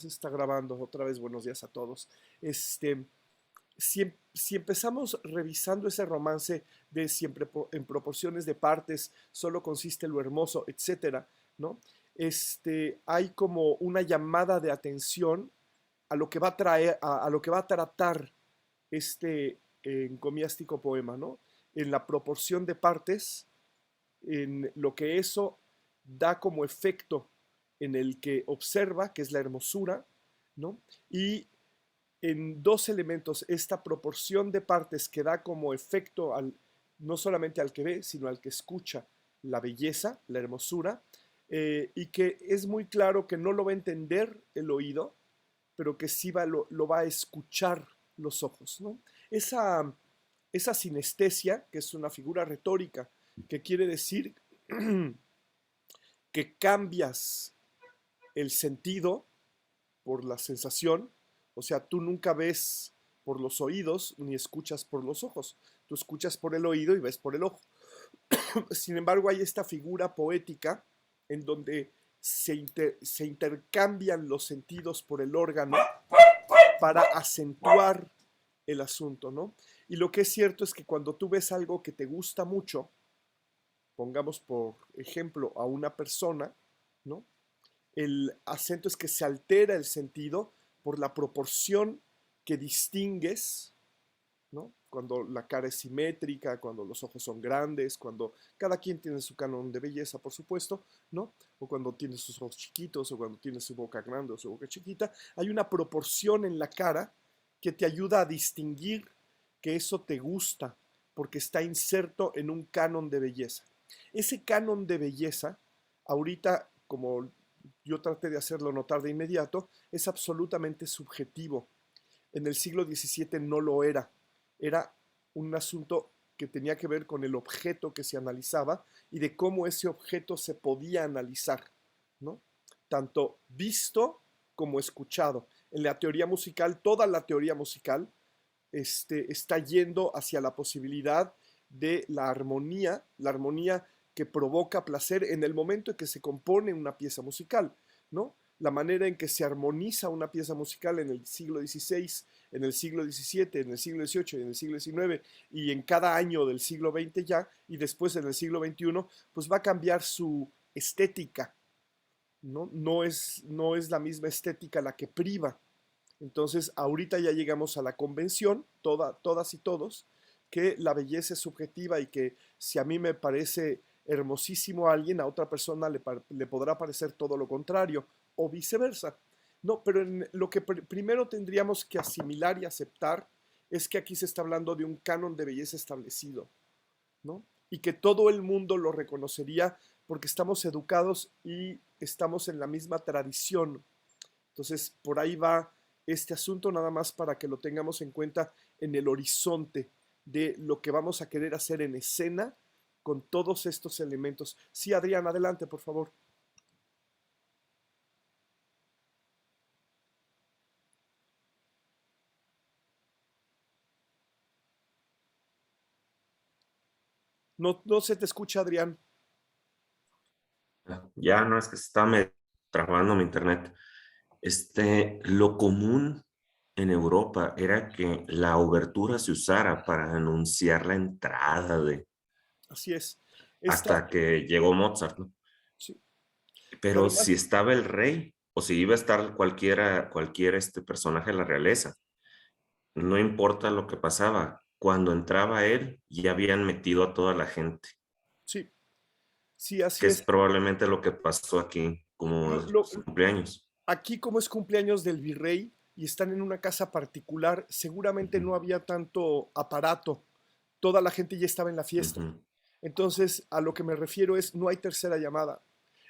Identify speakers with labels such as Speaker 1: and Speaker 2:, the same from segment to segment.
Speaker 1: Se está grabando otra vez. Buenos días a todos. Este, si empezamos revisando ese romance de siempre en proporciones de partes, solo consiste lo hermoso, etcétera, ¿no? Hay como una llamada de atención a lo que va a traer, a lo que va a tratar este encomiástico poema, ¿no? En la proporción de partes, en lo que eso da como efecto en el que observa, que es la hermosura, ¿no? Y en dos elementos, esta proporción de partes que da como efecto no solamente al que ve, sino al que escucha la belleza, la hermosura, y que es muy claro que no lo va a entender el oído, pero que sí lo va a escuchar los ojos, ¿no? Esa, esa sinestesia, que es una figura retórica, que quiere decir que cambias el sentido por la sensación, o sea, tú nunca ves por los oídos ni escuchas por los ojos, tú escuchas por el oído y ves por el ojo. Sin embargo, hay esta figura poética en donde se intercambian los sentidos por el órgano para acentuar el asunto, ¿no? Y lo que es cierto es que cuando tú ves algo que te gusta mucho, pongamos por ejemplo a una persona, ¿no? El acento es que se altera el sentido por la proporción que distingues, ¿no? Cuando la cara es simétrica, cuando los ojos son grandes, cuando cada quien tiene su canon de belleza, por supuesto, ¿no? O cuando tiene sus ojos chiquitos, o cuando tiene su boca grande o su boca chiquita, hay una proporción en la cara que te ayuda a distinguir que eso te gusta, porque está inserto en un canon de belleza. Ese canon de belleza, ahorita, como yo traté de hacerlo notar de inmediato, es absolutamente subjetivo. En el siglo XVII no lo era. Era un asunto que tenía que ver con el objeto que se analizaba y de cómo ese objeto se podía analizar, ¿no? Tanto visto como escuchado. En la teoría musical, toda la teoría musical está yendo hacia la posibilidad de la armonía que provoca placer en el momento en que se compone una pieza musical, ¿no? La manera en que se armoniza una pieza musical en el siglo XVI, en el siglo XVII, en el siglo XVIII, en el siglo XIX y en cada año del siglo XX ya, y después en el siglo XXI, pues va a cambiar su estética, ¿no? No es la misma estética la que priva. Entonces, ahorita ya llegamos a la convención, todas y todos, que la belleza es subjetiva y que si a mí me parece hermosísimo a alguien, a otra persona le podrá parecer todo lo contrario, o viceversa. No, pero lo que primero tendríamos que asimilar y aceptar es que aquí se está hablando de un canon de belleza establecido, ¿no? Y que todo el mundo lo reconocería porque estamos educados y estamos en la misma tradición. Entonces, por ahí va este asunto nada más para que lo tengamos en cuenta en el horizonte de lo que vamos a querer hacer en escena con todos estos elementos. Sí, Adrián, adelante, por favor. No, no se te escucha, Adrián.
Speaker 2: Ya no es que se está trabando mi internet. Lo común en Europa era que la obertura se usara para anunciar la entrada
Speaker 1: Así es. Esta,
Speaker 2: hasta que llegó Mozart, ¿no?
Speaker 1: sí. Pero
Speaker 2: Pero si
Speaker 1: además,
Speaker 2: estaba el rey o si iba a estar cualquier personaje de la realeza, no importa lo que pasaba, cuando entraba él ya habían metido a toda la gente,
Speaker 1: sí, sí, así
Speaker 2: que es
Speaker 1: es.
Speaker 2: probablemente lo que pasó aquí, como
Speaker 1: Lo- lo-
Speaker 2: su cumpleaños.
Speaker 1: Aquí, como es cumpleaños del virrey y están en una casa particular, seguramente
Speaker 2: Ujú,
Speaker 1: no había tanto aparato. Toda la gente ya estaba en la fiesta.
Speaker 2: ujú.
Speaker 1: Entonces, a lo que me refiero es, no hay tercera llamada,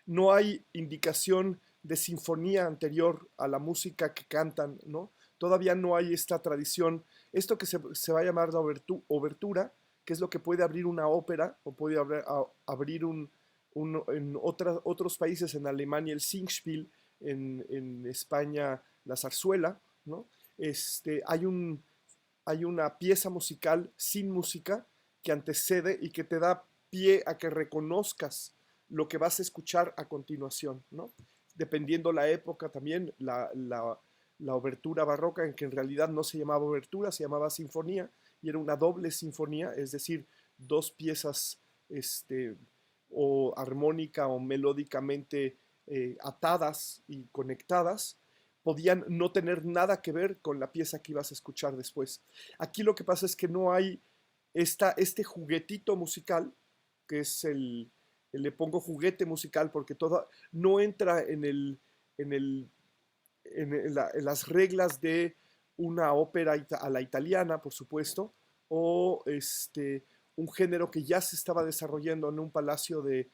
Speaker 1: no hay indicación de sinfonía anterior a la música que cantan, ¿no? Todavía no hay esta tradición, esto que se va a llamar la obertura, que es lo que puede abrir una ópera o puede abrir en otros países, en Alemania el Singspiel, en España la zarzuela, ¿no? Hay una pieza musical sin música que antecede y que te da pie a que reconozcas lo que vas a escuchar a continuación, ¿no? dependiendo la época también, la obertura barroca, en que en realidad no se llamaba obertura, se llamaba sinfonía, y era una doble sinfonía, es decir, dos piezas o armónica o melódicamente atadas y conectadas, podían no tener nada que ver con la pieza que ibas a escuchar después. Aquí lo que pasa es que no hay este juguetito musical, que es le pongo juguete musical porque todo no entra en, el, en las reglas de una ópera a la italiana, por supuesto, o un género que ya se estaba desarrollando en un palacio de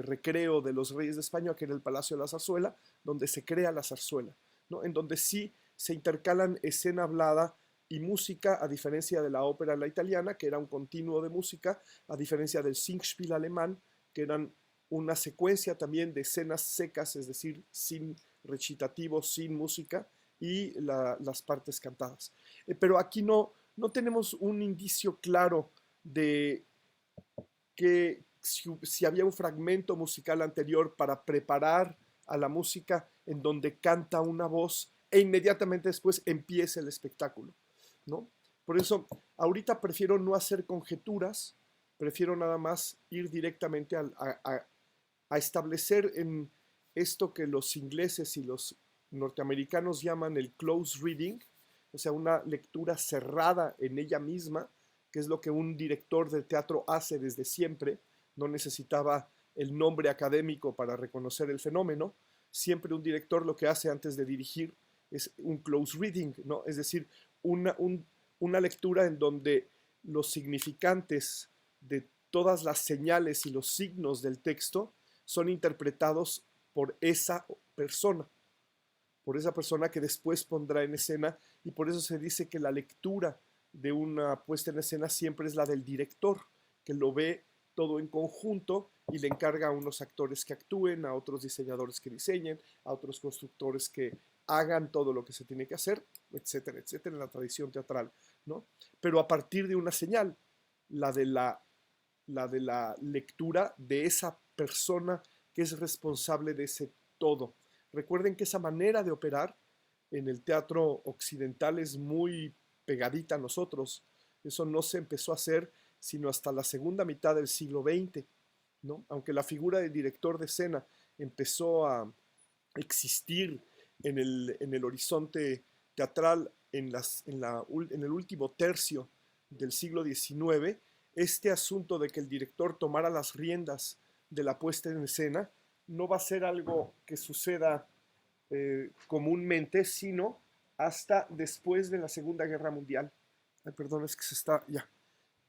Speaker 1: recreo de los reyes de España, que era el Palacio de la Zarzuela, donde se crea la zarzuela, ¿no? En donde sí se intercalan escena hablada y música, a diferencia de la ópera la italiana, que era un continuo de música, a diferencia del Singspiel alemán, que eran una secuencia también de escenas secas, es decir, sin recitativo, sin música, y las partes cantadas. Pero aquí no tenemos un indicio claro de que si había un fragmento musical anterior para preparar a la música en donde canta una voz e inmediatamente después empieza el espectáculo, ¿no? Por eso, ahorita prefiero no hacer conjeturas, prefiero nada más ir directamente a establecer en esto que los ingleses y los norteamericanos llaman el close reading, o sea, una lectura cerrada en ella misma, que es lo que un director de teatro hace desde siempre. No necesitaba el nombre académico para reconocer el fenómeno. Siempre un director lo que hace antes de dirigir es un close reading, ¿no? Es decir, una lectura en donde los significantes de todas las señales y los signos del texto son interpretados por esa persona que después pondrá en escena, y por eso se dice que la lectura de una puesta en escena siempre es la del director, que lo ve todo en conjunto y le encarga a unos actores que actúen, a otros diseñadores que diseñen, a otros constructores que hagan todo lo que se tiene que hacer, etcétera, etcétera, en la tradición teatral, ¿no? Pero a partir de una señal, la de la lectura de esa persona que es responsable de ese todo. Recuerden que esa manera de operar en el teatro occidental es muy pegadita a nosotros. Eso no se empezó a hacer sino hasta la segunda mitad del siglo XX, ¿no? Aunque la figura del director de escena empezó a existir en el horizonte teatral en el último tercio del siglo XIX, este asunto de que el director tomara las riendas de la puesta en escena no va a ser algo que suceda comúnmente, sino hasta después de la Segunda Guerra Mundial. Ay, perdón, es que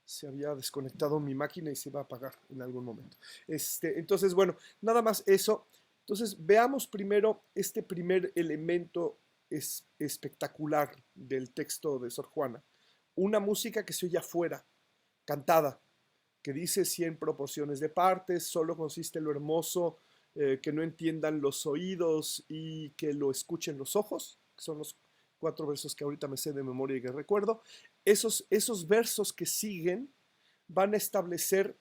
Speaker 1: se había desconectado mi máquina y se iba a apagar en algún momento. Entonces, bueno, nada más eso. Entonces, veamos primero este primer elemento espectacular del texto de Sor Juana. Una música que se oye afuera, cantada, que dice 100 proporciones de partes, solo consiste lo hermoso, que no entiendan los oídos y que lo escuchen los ojos, que son los 4 versos que ahorita me sé de memoria y que recuerdo. Esos versos que siguen van a establecer,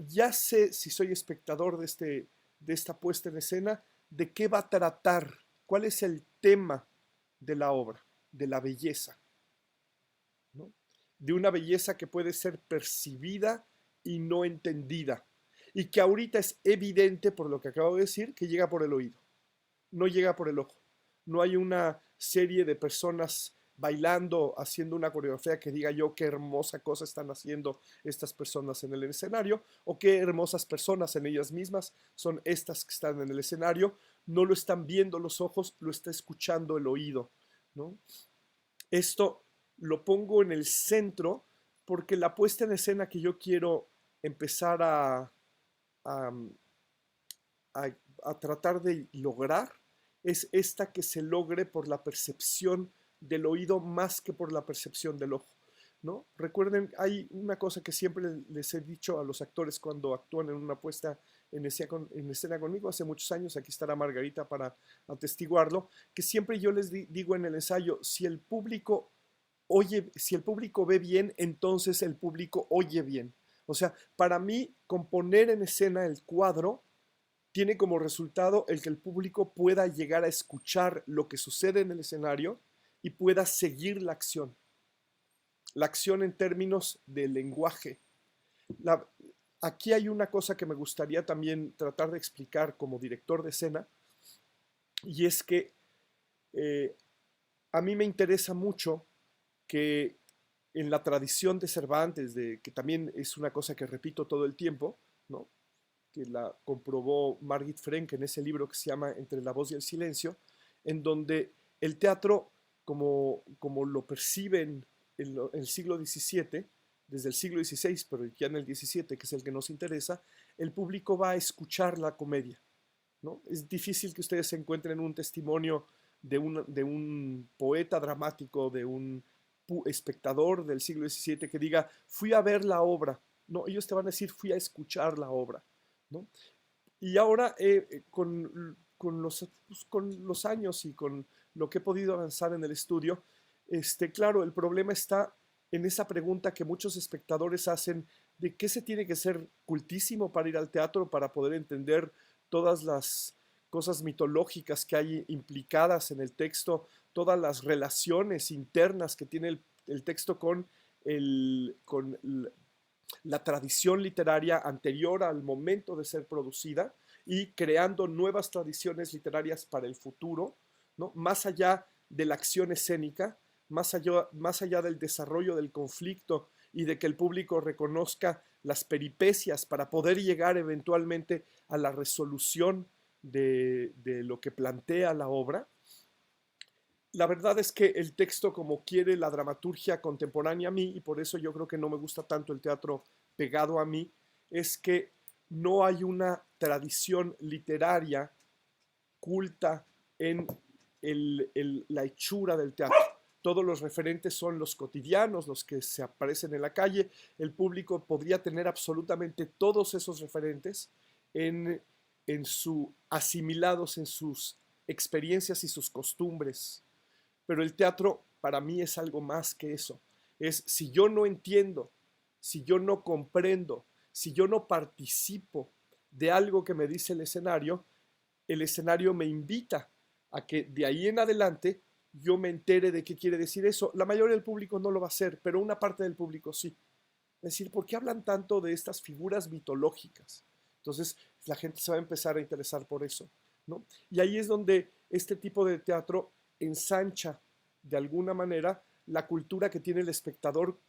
Speaker 1: ya sé si soy espectador de esta puesta en escena, de qué va a tratar, cuál es el tema de la obra, de la belleza, ¿no? De una belleza que puede ser percibida y no entendida, y que ahorita es evidente por lo que acabo de decir, que llega por el oído, no llega por el ojo. No hay una serie de personas bailando, haciendo una coreografía que diga yo qué hermosa cosa están haciendo estas personas en el escenario, o qué hermosas personas en ellas mismas son estas que están en el escenario. No lo están viendo los ojos, lo está escuchando el oído, ¿no? Esto lo pongo en el centro porque la puesta en escena que yo quiero empezar a, a, a tratar de lograr es esta que se logre por la percepción del oído más que por la percepción del ojo, ¿no? Recuerden, hay una cosa que siempre les he dicho a los actores cuando actúan en una puesta en escena conmigo hace muchos años, aquí estará Margarita para atestiguarlo, que siempre yo les digo en el ensayo, si el público ve bien, entonces el público oye bien. O sea, para mí, componer en escena el cuadro tiene como resultado el que el público pueda llegar a escuchar lo que sucede en el escenario y pueda seguir la acción. La acción en términos de lenguaje. La, Aquí hay una cosa que me gustaría también tratar de explicar como director de escena, y es que eh, a mí me interesa mucho que en la tradición de Cervantes, que también es una cosa que repito todo el tiempo, ¿no? Que la comprobó Margit Frenk en ese libro que se llama Entre la voz y el silencio, en donde el teatro, como lo perciben en el siglo XVII, desde el siglo XVI, pero ya en el XVII, que es el que nos interesa, el público va a escuchar la comedia, ¿no? Es difícil que ustedes se encuentren un testimonio de un poeta dramático, de un espectador del siglo XVII que diga, fui a ver la obra. No, ellos te van a decir, fui a escuchar la obra, ¿no? Y ahora, con los años y con lo que he podido avanzar en el estudio, claro, el problema está en esa pregunta que muchos espectadores hacen de qué se tiene que ser cultísimo para ir al teatro para poder entender todas las cosas mitológicas que hay implicadas en el texto, todas las relaciones internas que tiene el texto con la tradición literaria anterior al momento de ser producida y creando nuevas tradiciones literarias para el futuro, ¿no? Más allá de la acción escénica, más allá del desarrollo del conflicto y de que el público reconozca las peripecias para poder llegar eventualmente a la resolución de lo que plantea la obra. La verdad es que el texto, como quiere la dramaturgia contemporánea a mí, y por eso yo creo que no me gusta tanto el teatro pegado a mí, es que no hay una tradición literaria culta en la hechura del teatro. Todos los referentes son los cotidianos, los que se aparecen en la calle. El público podría tener absolutamente todos esos referentes asimilados en sus experiencias y sus costumbres. Pero el teatro para mí es algo más que eso. Es si yo no entiendo, si yo no comprendo, si yo no participo de algo que me dice el escenario me invita a que de ahí en adelante yo me entere de qué quiere decir eso. La mayoría del público no lo va a hacer, pero una parte del público sí. Es decir, ¿por qué hablan tanto de estas figuras mitológicas? Entonces la gente se va a empezar a interesar por eso, ¿no? Y ahí es donde este tipo de teatro ensancha de alguna manera la cultura que tiene el espectador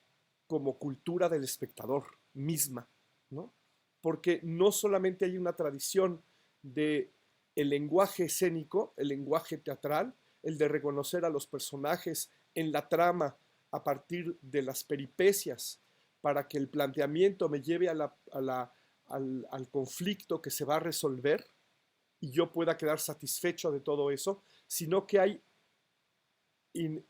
Speaker 1: como cultura del espectador misma, ¿no? Porque no solamente hay una tradición de el lenguaje escénico, el lenguaje teatral, el de reconocer a los personajes en la trama a partir de las peripecias para que el planteamiento me lleve al conflicto que se va a resolver y yo pueda quedar satisfecho de todo eso, sino que hay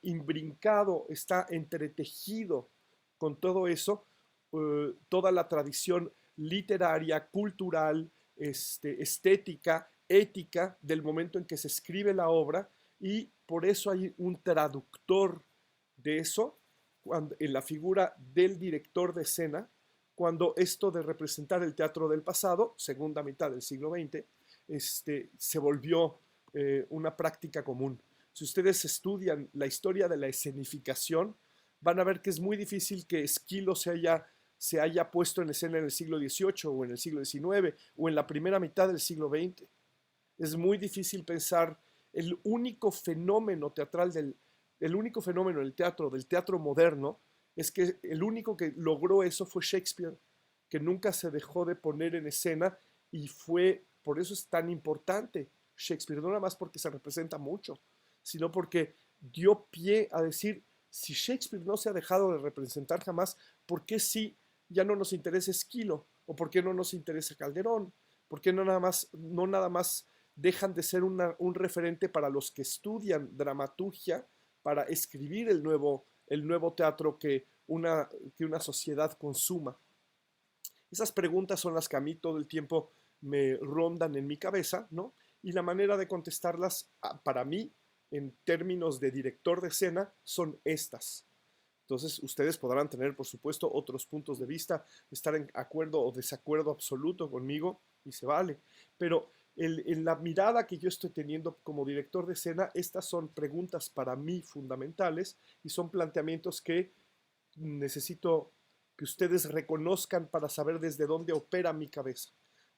Speaker 1: imbrincado, está entretejido con todo eso, toda la tradición literaria, cultural, estética, ética del momento en que se escribe la obra, y por eso hay un traductor de eso en la figura del director de escena, cuando esto de representar el teatro del pasado, segunda mitad del siglo XX, se volvió una práctica común. Si ustedes estudian la historia de la escenificación, van a ver que es muy difícil que Esquilo se haya puesto en escena en el siglo XVIII o en el siglo XIX o en la primera mitad del siglo XX. Es muy difícil pensar el único fenómeno teatral el único fenómeno del teatro moderno, es que el único que logró eso fue Shakespeare, que nunca se dejó de poner en escena, y por eso es tan importante Shakespeare, no nada más porque se representa mucho, sino porque dio pie a decir, si Shakespeare no se ha dejado de representar jamás, ¿por qué sí ya no nos interesa Esquilo? ¿O por qué no nos interesa Calderón? ¿Por qué no nada más dejan de ser un referente para los que estudian dramaturgia para escribir el nuevo teatro que una sociedad consuma? Esas preguntas son las que a mí todo el tiempo me rondan en mi cabeza, ¿no? Y la manera de contestarlas, para mí, en términos de director de escena, son estas. Entonces, ustedes podrán tener, por supuesto, otros puntos de vista, estar en acuerdo o desacuerdo absoluto conmigo, y se vale. Pero en la mirada que yo estoy teniendo como director de escena, estas son preguntas para mí fundamentales y son planteamientos que necesito que ustedes reconozcan para saber desde dónde opera mi cabeza.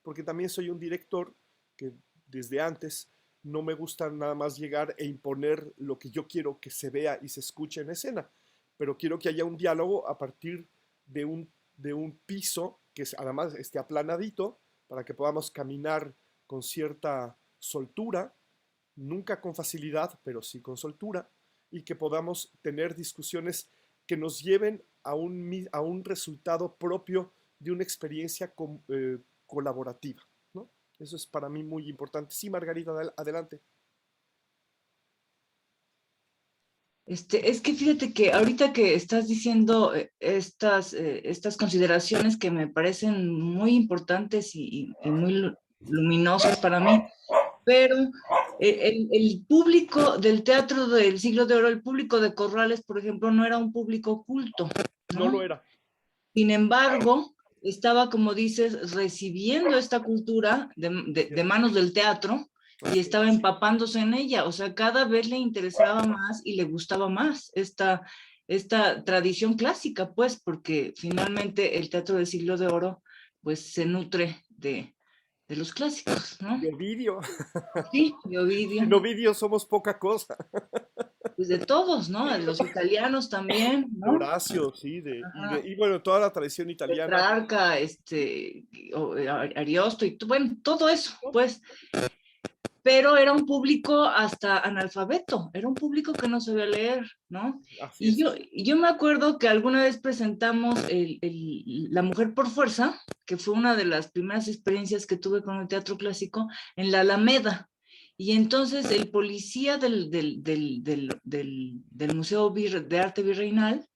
Speaker 1: Porque también soy un director que desde antes no me gusta nada más llegar e imponer lo que yo quiero que se vea y se escuche en escena, pero quiero que haya un diálogo a partir de un piso que además esté aplanadito para que podamos caminar con cierta soltura, nunca con facilidad, pero sí con soltura, y que podamos tener discusiones que nos lleven a un resultado propio de una experiencia colaborativa, ¿no? Eso es para mí muy importante. Sí, Margarita, adelante.
Speaker 3: Es que fíjate que ahorita que estás diciendo estas consideraciones que me parecen muy importantes y muy luminosas para mí, pero el público del teatro del Siglo de Oro, el público de Corrales, por ejemplo, no era un público culto,
Speaker 1: No lo
Speaker 3: ¿no?
Speaker 1: era.
Speaker 3: Sin embargo, estaba, como dices, recibiendo esta cultura de manos del teatro y estaba empapándose en ella. O sea, cada vez le interesaba más y le gustaba más esta tradición clásica, pues, porque finalmente el teatro del Siglo de Oro, pues, se nutre de los clásicos, ¿no?
Speaker 1: De Ovidio.
Speaker 3: Sí, de Ovidio.
Speaker 1: En Ovidio somos poca cosa.
Speaker 3: Pues de todos, ¿no? De los italianos también,
Speaker 1: De
Speaker 3: ¿no?
Speaker 1: Horacio, sí,
Speaker 3: Ajá.
Speaker 1: y bueno, toda la tradición italiana.
Speaker 3: Petrarca, Ariosto, bueno, todo eso, pues, pero era un público hasta analfabeto, era un público que no sabía leer, ¿no?
Speaker 1: Así
Speaker 3: Y
Speaker 1: es.
Speaker 3: yo me acuerdo que alguna vez presentamos La Mujer por Fuerza, que fue una de las primeras experiencias que tuve con el teatro clásico, en la Alameda. Y entonces el policía del Museo de Arte Virreinal,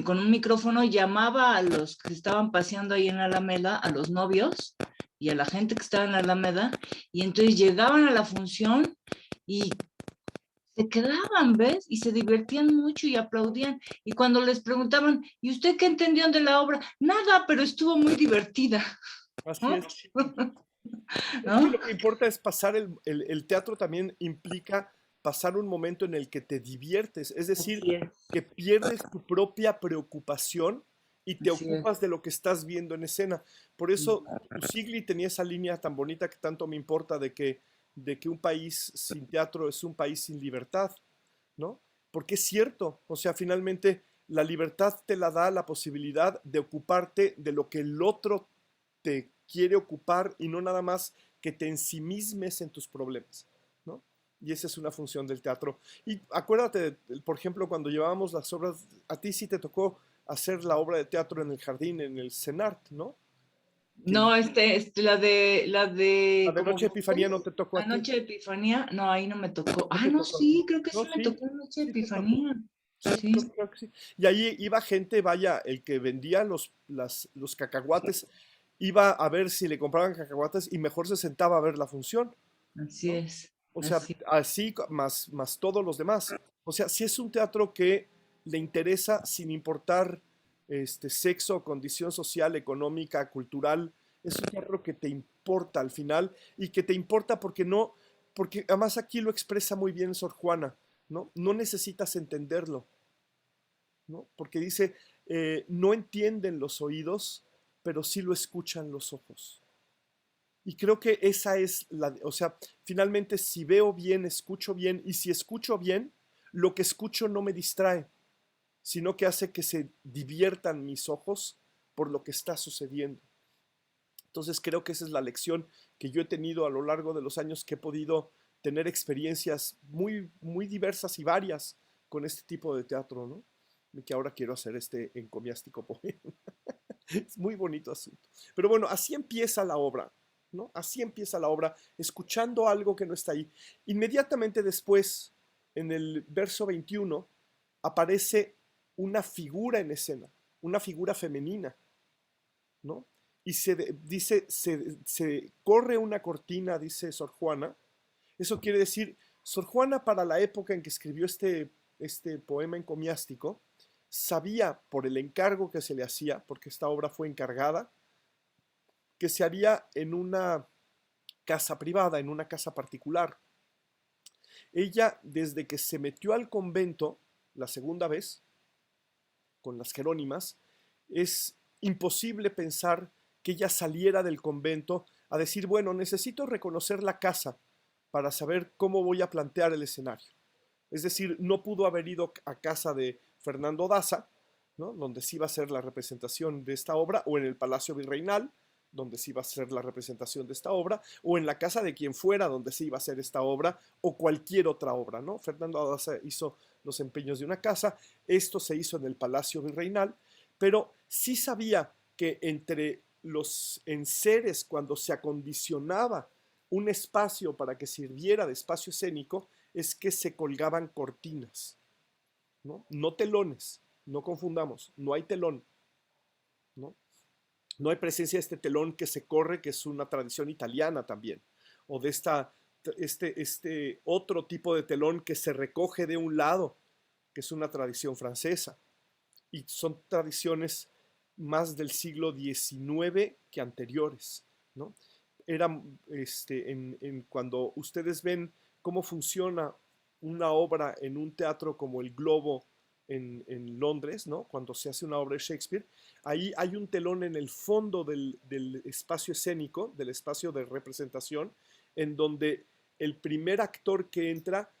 Speaker 3: con un micrófono llamaba a los que estaban paseando ahí en la Alameda, a los novios y a la gente que estaba en la Alameda, y entonces llegaban a la función y se quedaban, ¿ves? Y se divertían mucho y aplaudían. Y cuando les preguntaban, ¿y usted qué entendió de la obra? Nada, pero estuvo muy divertida.
Speaker 1: Así
Speaker 3: ¿No?
Speaker 1: es. Es que
Speaker 3: ¿No?
Speaker 1: lo que importa es pasar el teatro también implica pasar un momento en el que te diviertes, es decir,
Speaker 3: Así es,
Speaker 1: que pierdes tu propia preocupación y te
Speaker 3: así es.
Speaker 1: ocupas de lo que estás viendo en escena. Por eso Usigli tenía esa línea tan bonita que tanto me importa de que un país sin teatro es un país sin libertad, ¿no? Porque es cierto, o sea, finalmente la libertad te la da la posibilidad de ocuparte de lo que el otro te quiere ocupar y no nada más que te ensimismes en tus problemas, ¿no? Y esa es una función del teatro. Y acuérdate, por ejemplo, cuando llevábamos las obras, a ti sí te tocó hacer la obra de teatro en el jardín, en el CENART, ¿no? Que
Speaker 3: No,
Speaker 1: la de
Speaker 3: como
Speaker 1: Noche de Epifanía no te tocó a ti,
Speaker 3: Anoche de Epifanía, no, ahí no me tocó.
Speaker 1: no
Speaker 3: Ah,
Speaker 1: te
Speaker 3: no,
Speaker 1: tocó a ti.
Speaker 3: sí, creo que
Speaker 1: No,
Speaker 3: sí me
Speaker 1: sí,
Speaker 3: tocó Noche de
Speaker 1: sí te tocó.
Speaker 3: Epifanía.
Speaker 1: Sí,
Speaker 3: Sí,
Speaker 1: creo que sí. Y ahí iba gente, vaya, el que vendía los cacahuates, iba a ver si le compraban cacahuates y mejor se sentaba a ver la función,
Speaker 3: así
Speaker 1: ¿no?
Speaker 3: es,
Speaker 1: O sea,
Speaker 3: así.
Speaker 1: así más todos los demás. O sea, si es un teatro que le interesa sin importar sexo, condición social, económica, cultural, es un teatro que te importa al final y que te importa porque no, porque además aquí lo expresa muy bien Sor Juana, ¿no? No necesitas entenderlo, ¿no? Porque dice, no entienden los oídos, pero sí lo escuchan los ojos. Y creo que esa es o sea, finalmente si veo bien, escucho bien, y si escucho bien, lo que escucho no me distrae, sino que hace que se diviertan mis ojos por lo que está sucediendo. Entonces creo que esa es la lección que yo he tenido a lo largo de los años que he podido tener experiencias muy diversas y varias con este tipo de teatro, ¿no? Y que ahora quiero hacer este encomiástico poema. Es muy bonito asunto. Pero bueno, así empieza la obra, ¿no? Así empieza la obra, escuchando algo que no está ahí. Inmediatamente después, en el verso 21, aparece una figura en escena, una figura femenina, ¿no? Y dice, se corre una cortina, dice Sor Juana. Eso quiere decir, Sor Juana para la época en que escribió este poema encomiástico, sabía por el encargo que se le hacía, porque esta obra fue encargada, que se haría casa privada, en una casa particular. Ella, desde que se metió al convento la segunda vez, con las Jerónimas, es imposible pensar que ella saliera del convento a decir, bueno, necesito reconocer la casa para saber cómo voy a plantear el escenario. Es decir, no pudo haber ido a casa de Fernando Daza, ¿no?, donde sí iba a ser la representación de esta obra, o en el Palacio Virreinal, donde sí iba a ser la representación de esta obra, o en la casa de quien fuera, donde sí iba a ser esta obra, o cualquier otra obra, ¿no? Fernando Daza hizo los empeños de una casa, esto se hizo en el Palacio Virreinal, pero sí sabía que entre los enseres, cuando se acondicionaba un espacio para que sirviera de espacio escénico, es que se colgaban cortinas, ¿no? No telones, no confundamos, no hay telón, ¿no? No hay presencia de este telón que se corre, que es una tradición italiana también, o de este otro tipo de telón que se recoge de un lado, que es una tradición francesa, y son tradiciones más del siglo XIX que anteriores, ¿no? Era cuando ustedes ven cómo funciona una obra en un teatro como el Globo en Londres, ¿no?, cuando se hace una obra de Shakespeare, ahí hay un telón en el fondo del espacio escénico, del espacio de representación, en donde el primer actor que entra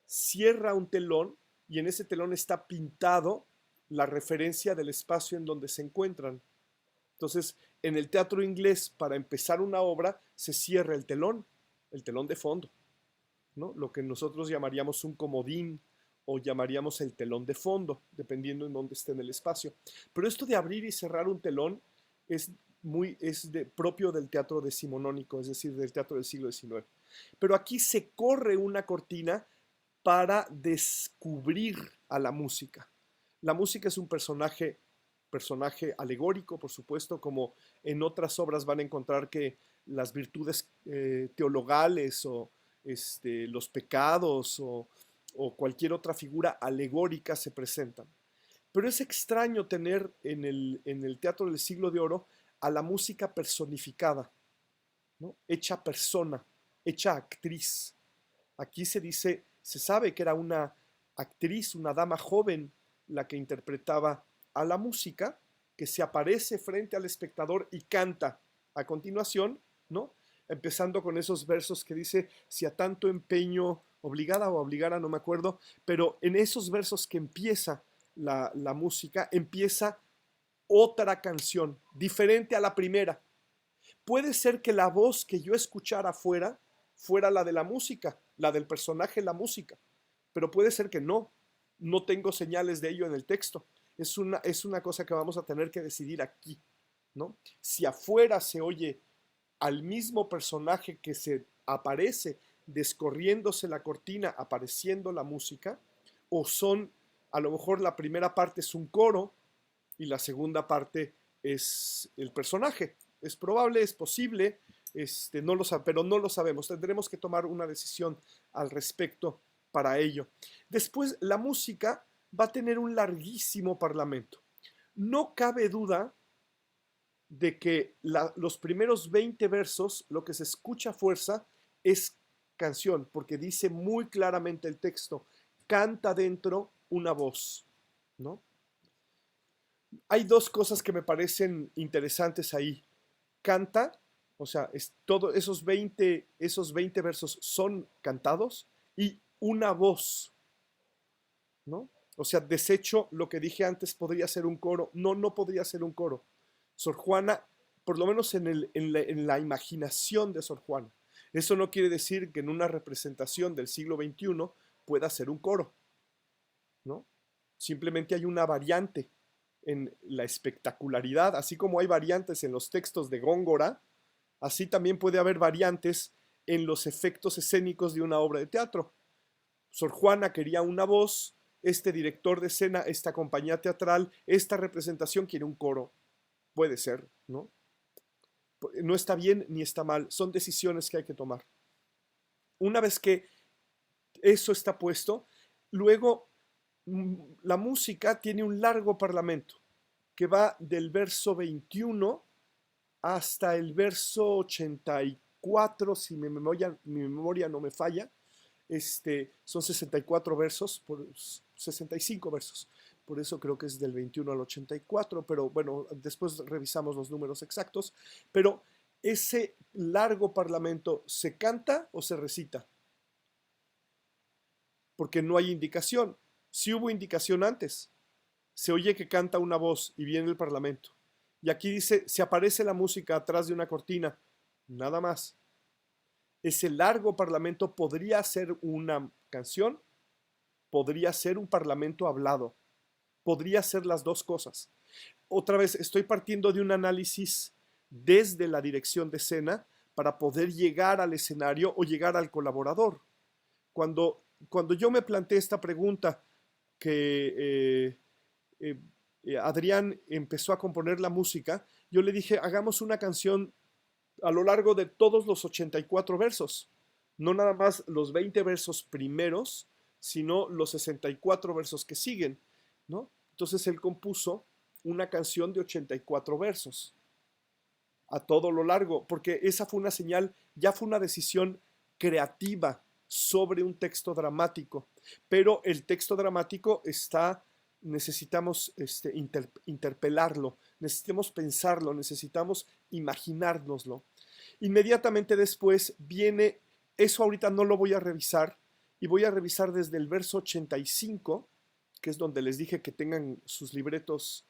Speaker 1: cierra un telón y en ese telón está pintado la referencia del espacio en donde se encuentran. Entonces, en el teatro inglés, para empezar una obra, se cierra el telón de fondo, ¿no?, lo que nosotros llamaríamos un comodín o llamaríamos el telón de fondo, dependiendo en dónde esté en el espacio. Pero esto de abrir y cerrar un telón es propio del teatro decimonónico, es decir, del teatro del siglo XIX. Pero aquí se corre una cortina para descubrir a la música. La música es un personaje alegórico, por supuesto, como en otras obras van a encontrar que las virtudes teologales o los pecados o cualquier otra figura alegórica se presentan. Pero es extraño tener en el teatro del siglo de oro a la música personificada, ¿no?, hecha persona, hecha actriz. Aquí se sabe que era una actriz, una dama joven, la que interpretaba a la música, que se aparece frente al espectador y canta a continuación, ¿no?, empezando con esos versos que dice, si a tanto empeño, obligada o obligara, no me acuerdo, pero en esos versos que empieza la música, empieza otra canción, diferente a la primera. Puede ser que la voz que yo escuchara fuera la de la música, la del personaje, la música, pero puede ser que no tengo señales de ello en el texto. Es una cosa que vamos a tener que decidir aquí, ¿no? Si afuera se oye al mismo personaje que se aparece descorriéndose la cortina, apareciendo la música, o son, a lo mejor la primera parte es un coro y la segunda parte es el personaje. Es probable, es posible, pero no lo sabemos. Tendremos que tomar una decisión al respecto para ello. Después, la música va a tener un larguísimo parlamento. No cabe duda de que los primeros 20 versos, lo que se escucha a fuerza es canción, porque dice muy claramente el texto, canta dentro una voz, ¿no? Hay dos cosas que me parecen interesantes ahí. Canta, o sea, esos 20 versos son cantados, y una voz, ¿no? O sea, desecho lo que dije antes, podría ser un coro. No podría ser un coro. Sor Juana, por lo menos en la imaginación de Sor Juana. Eso no quiere decir que en una representación del siglo XXI pueda ser un coro, ¿no? Simplemente hay una variante en la espectacularidad, así como hay variantes en los textos de Góngora, así también puede haber variantes en los efectos escénicos de una obra de teatro. Sor Juana quería una voz, este director de escena, esta compañía teatral, esta representación quiere un coro. Puede ser, ¿no? No está bien ni está mal, son decisiones que hay que tomar. Una vez que eso está puesto, luego la música tiene un largo parlamento que va del verso 21 hasta el verso 83, 64, si mi memoria no me falla. Son 64 versos, 65 versos. Por eso creo que es del 21 al 84, pero bueno, después revisamos los números exactos. Pero ese largo parlamento, ¿se canta o se recita? Porque no hay indicación. Sí hubo indicación antes. Se oye que canta una voz y viene el parlamento. Y aquí dice, se aparece la música atrás de una cortina. Nada más. Ese largo parlamento podría ser una canción, podría ser un parlamento hablado, podría ser las dos cosas. Otra vez, estoy partiendo de un análisis desde la dirección de escena para poder llegar al escenario o llegar al colaborador. Cuando yo me planteé esta pregunta, que Adrián empezó a componer la música, yo le dije, hagamos una canción a lo largo de todos los 84 versos, no nada más los 20 versos primeros, sino los 64 versos que siguen, ¿no? Entonces él compuso una canción de 84 versos a todo lo largo, porque esa fue una señal, ya fue una decisión creativa sobre un texto dramático, pero el texto dramático necesitamos interpelarlo, necesitamos pensarlo, necesitamos imaginárnoslo. Inmediatamente después viene, eso ahorita no lo voy a revisar, y voy a revisar desde el verso 85, que es donde les dije que tengan sus libretos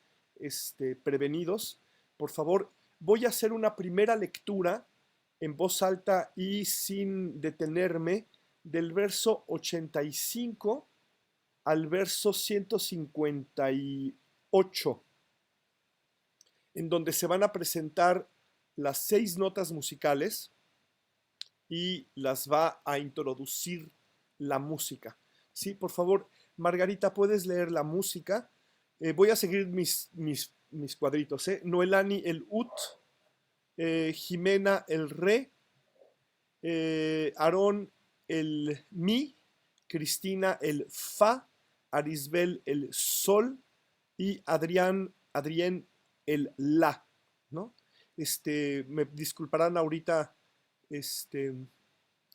Speaker 1: prevenidos. Por favor, voy a hacer una primera lectura en voz alta y sin detenerme del verso 85 al verso 158, en donde se van a presentar las 6 notas musicales y las va a introducir la música. Sí, por favor, Margarita, ¿puedes leer la música? Voy a seguir mis cuadritos. Noelani el ut, Jimena el re, Aarón el mi, Cristina el fa, Arisbel el sol y Adrián el la, ¿no? Me disculparán ahorita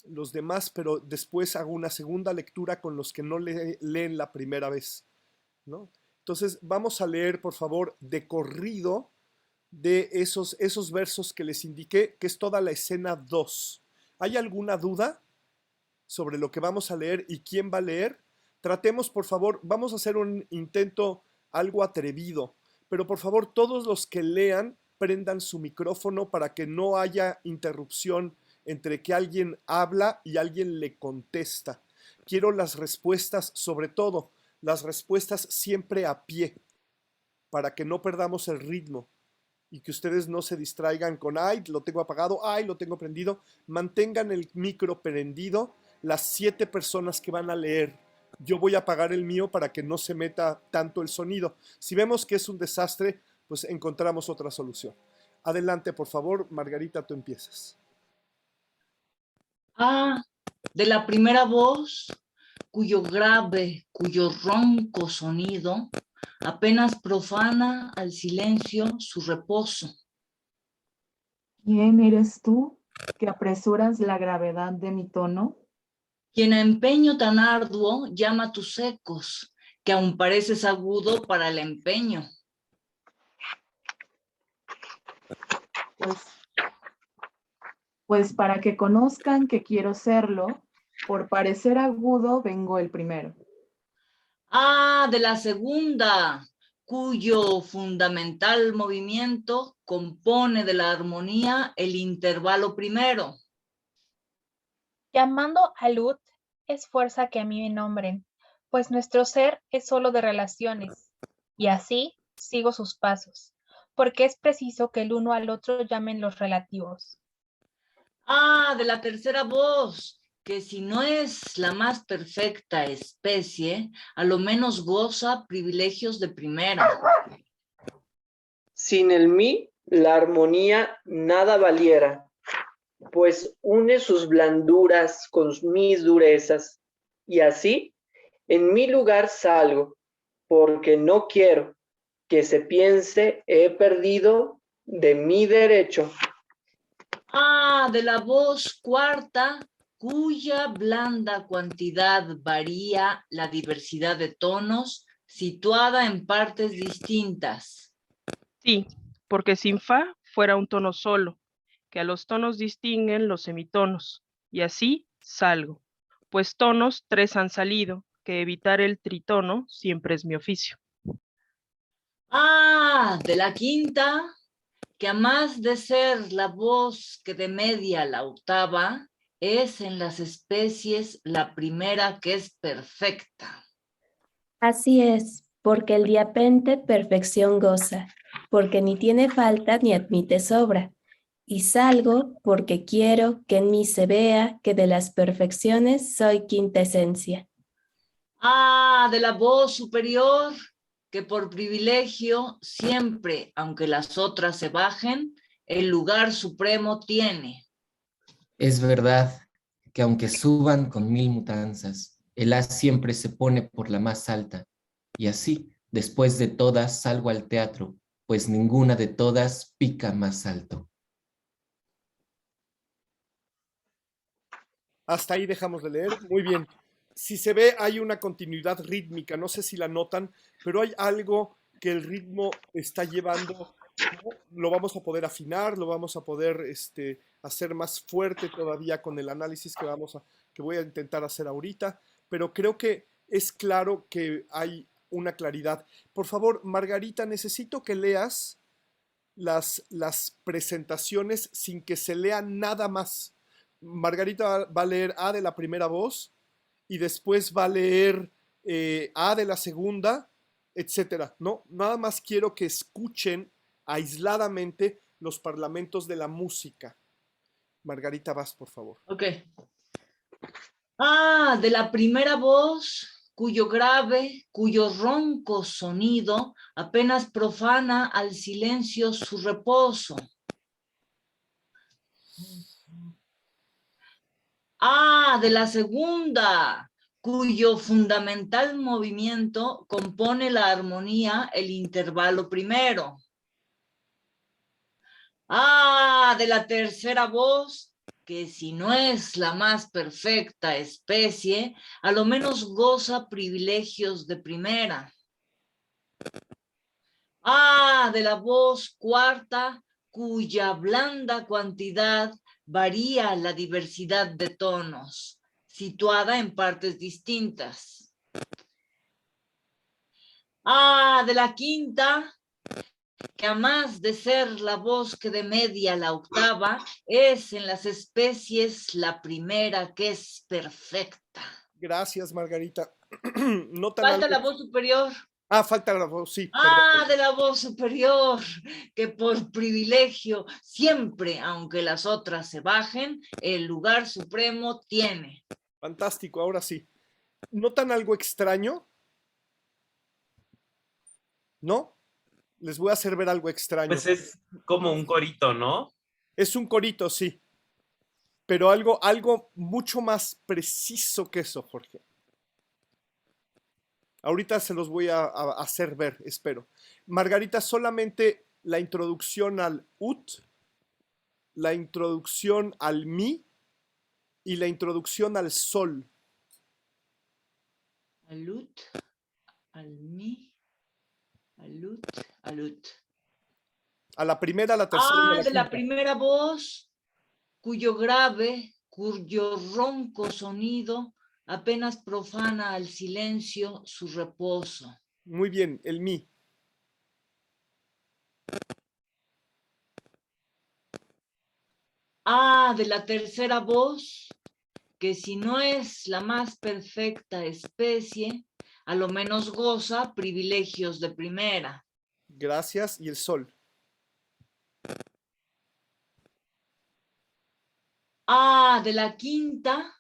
Speaker 1: los demás, pero después hago una segunda lectura con los que no leen la primera vez, ¿no? Entonces vamos a leer, por favor, de corrido de esos versos que les indiqué, que es toda la escena 2. ¿Hay alguna duda sobre lo que vamos a leer y quién va a leer? Tratemos, por favor, vamos a hacer un intento algo atrevido, pero por favor, todos los que lean, prendan su micrófono para que no haya interrupción entre que alguien habla y alguien le contesta. Quiero las respuestas, sobre todo, las respuestas siempre a pie, para que no perdamos el ritmo y que ustedes no se distraigan con, ay, lo tengo apagado, ay, lo tengo prendido. Mantengan el micro prendido, las 7 personas que van a leer. Yo voy a apagar el mío para que no se meta tanto el sonido. Si vemos que es un desastre, pues encontramos otra solución. Adelante, por favor, Margarita, tú empiezas.
Speaker 3: De la primera voz, cuyo grave, cuyo ronco sonido apenas profana al silencio su reposo.
Speaker 4: ¿Quién eres tú que apresuras la gravedad de mi tono?
Speaker 3: Quien a empeño tan arduo llama tus ecos, que aún pareces agudo para el empeño.
Speaker 4: Pues para que conozcan que quiero serlo, por parecer agudo vengo el primero.
Speaker 3: De la segunda, cuyo fundamental movimiento compone de la armonía el intervalo primero.
Speaker 5: Llamando al ut es fuerza que a mí me nombren, pues nuestro ser es solo de relaciones, y así sigo sus pasos, porque es preciso que el uno al otro llamen los relativos.
Speaker 3: De la tercera voz, que si no es la más perfecta especie, a lo menos goza privilegios de primera.
Speaker 6: Sin el mí, la armonía nada valiera, pues une sus blanduras con mis durezas, y así en mi lugar salgo, porque no quiero que se piense he perdido de mi derecho.
Speaker 3: A de la voz cuarta, cuya blanda cuantidad varía la diversidad de tonos, situada en partes distintas.
Speaker 7: Sí, porque sin fa fuera un tono solo, que a los tonos distinguen los semitonos, y así salgo, pues tonos 3 han salido, que evitar el tritono siempre es mi oficio.
Speaker 3: A de la quinta, que a más de ser la voz que de media la octava, es en las especies la primera que es perfecta.
Speaker 8: Así es, porque el diapente perfección goza, porque ni tiene falta ni admite sobra. Y salgo porque quiero que en mí se vea que de las perfecciones soy quinta esencia.
Speaker 3: A de la voz superior, que por privilegio siempre, aunque las otras se bajen, el lugar supremo tiene.
Speaker 9: Es verdad que aunque suban con 1000 mudanzas, el as siempre se pone por la más alta, y así, después de todas, salgo al teatro, pues ninguna de todas pica más alto.
Speaker 1: Hasta ahí dejamos de leer. Muy bien. Si se ve, hay una continuidad rítmica. No sé si la notan, pero hay algo que el ritmo está llevando. ¿No? Lo vamos a poder afinar, lo vamos a poder hacer más fuerte todavía con el análisis que voy a intentar hacer ahorita. Pero creo que es claro que hay una claridad. Por favor, Margarita, necesito que leas las presentaciones sin que se lea nada más. Margarita va a leer A de la primera voz y después va a leer A de la segunda, etcétera. No, nada más quiero que escuchen aisladamente los parlamentos de la música. Margarita, vas, por favor.
Speaker 3: Ok. A de la primera voz, cuyo grave, cuyo ronco sonido apenas profana al silencio su reposo. A de la segunda, cuyo fundamental movimiento compone la armonía, el intervalo primero. A de la tercera voz, que si no es la más perfecta especie, a lo menos goza privilegios de primera. A de la voz cuarta, cuya blanda cuantidad varía la diversidad de tonos, situada en partes distintas. A de la quinta, que a más de ser la voz que de media la octava, es en las especies la primera que es perfecta.
Speaker 1: Gracias, Margarita. No tan
Speaker 3: Falta la
Speaker 1: alto.
Speaker 3: voz superior.
Speaker 1: Ah, falta la voz, sí.
Speaker 3: Ah, de la voz superior, que por privilegio siempre, aunque las otras se bajen, el lugar supremo tiene.
Speaker 1: Fantástico, ahora sí. ¿Notan algo extraño? ¿No? Les voy a hacer ver algo extraño.
Speaker 10: Pues es como un corito, ¿no?
Speaker 1: Es un corito, sí. Pero algo mucho más preciso que eso, Jorge. Ahorita se los voy a hacer ver, espero. Margarita, solamente la introducción al ut, la introducción al mi y la introducción al sol.
Speaker 3: Al ut, al mi, al ut, al ut.
Speaker 1: A la primera, a la tercera y a la
Speaker 3: de la
Speaker 1: quinta.
Speaker 3: primera voz, cuyo grave, cuyo ronco sonido apenas profana al silencio su reposo.
Speaker 1: Muy bien, el mi.
Speaker 3: De la tercera voz, que si no es la más perfecta especie, a lo menos goza privilegios de primera.
Speaker 1: Gracias, y el sol.
Speaker 3: De la quinta,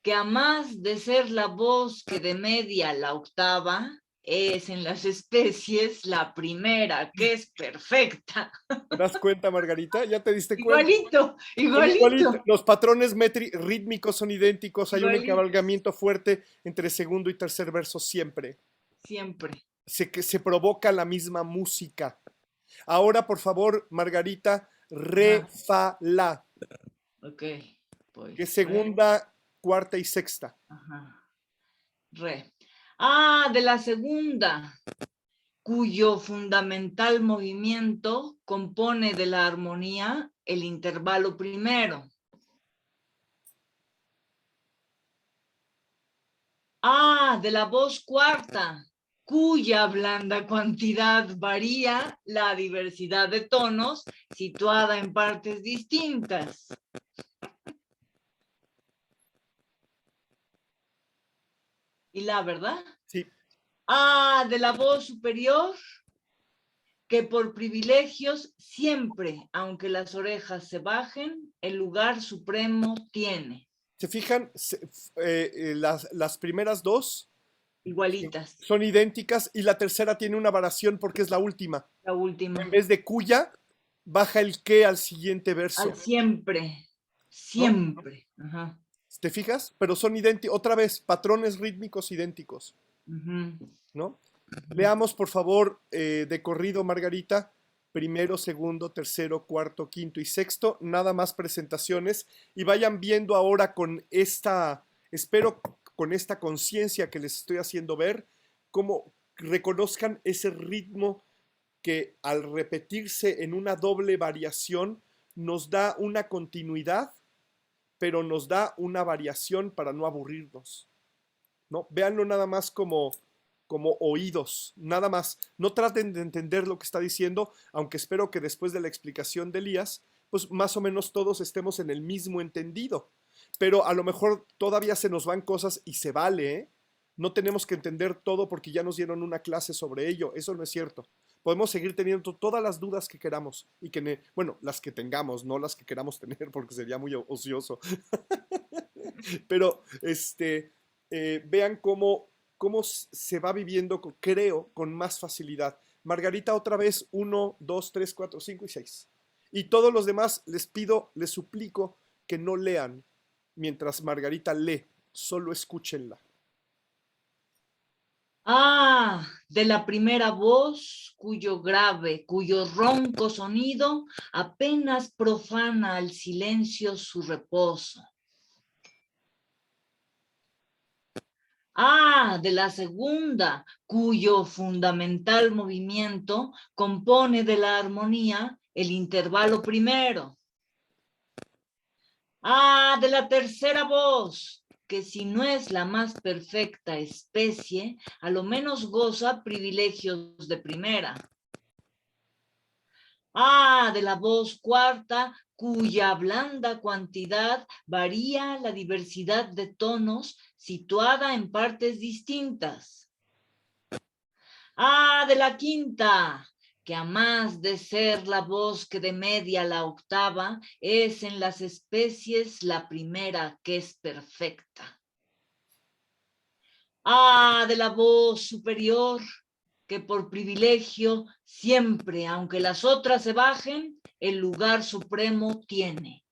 Speaker 3: que a más de ser la voz que de media la octava, es en las especies la primera, que es perfecta.
Speaker 1: ¿Te das cuenta, Margarita? ¿Ya te diste cuenta?
Speaker 3: Igualito.
Speaker 1: Los patrones rítmicos son idénticos. Hay un
Speaker 3: Igualito.
Speaker 1: encabalgamiento fuerte entre segundo y tercer verso siempre.
Speaker 3: Siempre.
Speaker 1: Se provoca la misma música. Ahora, por favor, Margarita, Re, fa, la.
Speaker 3: Ok. Pues,
Speaker 1: Que es segunda, cuarta y sexta.
Speaker 3: Ajá. Re. De la segunda, cuyo fundamental movimiento compone de la armonía el intervalo primero. De la voz cuarta, cuya blanda cantidad varía la diversidad de tonos situada en partes distintas. ¿Y la verdad?
Speaker 1: Sí.
Speaker 3: De la voz superior, que por privilegios siempre, aunque las orejas se bajen, el lugar supremo tiene.
Speaker 1: ¿Se fijan? Las primeras dos
Speaker 3: Igualitas.
Speaker 1: son idénticas y la tercera tiene una variación porque es la última.
Speaker 3: La última.
Speaker 1: En vez de cuya, baja el que al siguiente verso.
Speaker 3: Al siempre. Siempre. ¿No? Ajá.
Speaker 1: ¿Te fijas? Pero son idénticos. Otra vez, patrones rítmicos idénticos. ¿No? Leamos, por favor, de corrido, Margarita. Primero, segundo, tercero, cuarto, quinto y sexto. Nada más presentaciones. Y vayan viendo ahora con esta, espero con esta conciencia que les estoy haciendo ver, cómo reconozcan ese ritmo que al repetirse en una doble variación nos da una continuidad, pero nos da una variación para no aburrirnos, ¿no? Véanlo nada más como oídos, nada más. No traten de entender lo que está diciendo, aunque espero que después de la explicación de Elías, pues más o menos todos estemos en el mismo entendido. Pero a lo mejor todavía se nos van cosas y se vale, ¿eh? No tenemos que entender todo porque ya nos dieron una clase sobre ello. Eso no es cierto. Podemos seguir teniendo todas las dudas que queramos y que, bueno, las que tengamos, no las que queramos tener porque sería muy ocioso. Pero, vean cómo se va viviendo, creo, con más facilidad. Margarita, otra vez, 1, 2, 3, 4, 5 y 6. Y todos los demás les pido, les suplico que no lean mientras Margarita lee, solo escúchenla.
Speaker 3: De la primera voz, cuyo grave, cuyo ronco sonido apenas profana al silencio su reposo. De la segunda, cuyo fundamental movimiento compone de la armonía el intervalo primero. De la tercera voz, que si no es la más perfecta especie, a lo menos goza privilegios de primera. De la voz cuarta, cuya blanda cantidad varía la diversidad de tonos situada en partes distintas. De la quinta, que a más de ser la voz que de media la octava, es en las especies la primera que es perfecta. De la voz superior, que por privilegio siempre, aunque las otras se bajen, el lugar supremo tiene.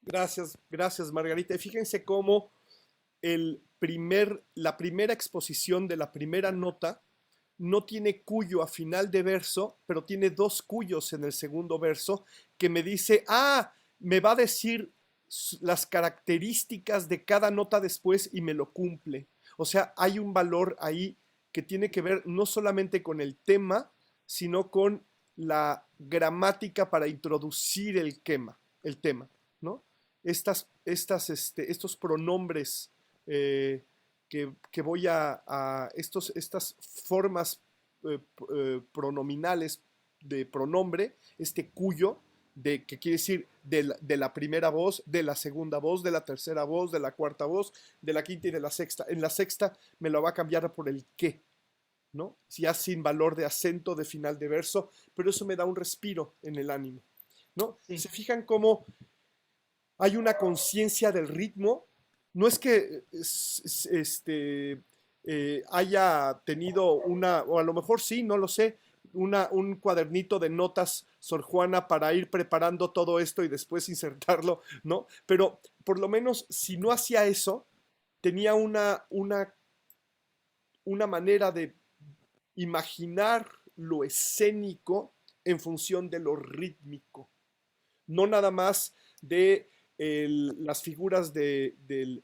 Speaker 1: Gracias, gracias, Margarita. Y fíjense cómo la primera exposición de la primera nota no tiene cuyo a final de verso, pero tiene dos cuyos en el segundo verso, que me dice, me va a decir las características de cada nota después y me lo cumple. O sea, hay un valor ahí que tiene que ver no solamente con el tema, sino con la gramática para introducir el tema, ¿no? Estos pronombres que voy estas formas pronominales de pronombre, cuyo, que quiere decir de la primera voz, de la segunda voz, de la tercera voz, de la cuarta voz, de la quinta y de la sexta. En la sexta me lo va a cambiar por el qué, ¿no? Ya sin valor de acento de final de verso, pero eso me da un respiro en el ánimo, ¿no? Sí. ¿Se fijan cómo hay una conciencia del ritmo? No es que haya tenido o a lo mejor sí, no lo sé, un cuadernito de notas, Sor Juana, para ir preparando todo esto y después insertarlo, ¿no? Pero por lo menos, si no hacía eso, tenía una manera de imaginar lo escénico en función de lo rítmico, no nada más de las figuras del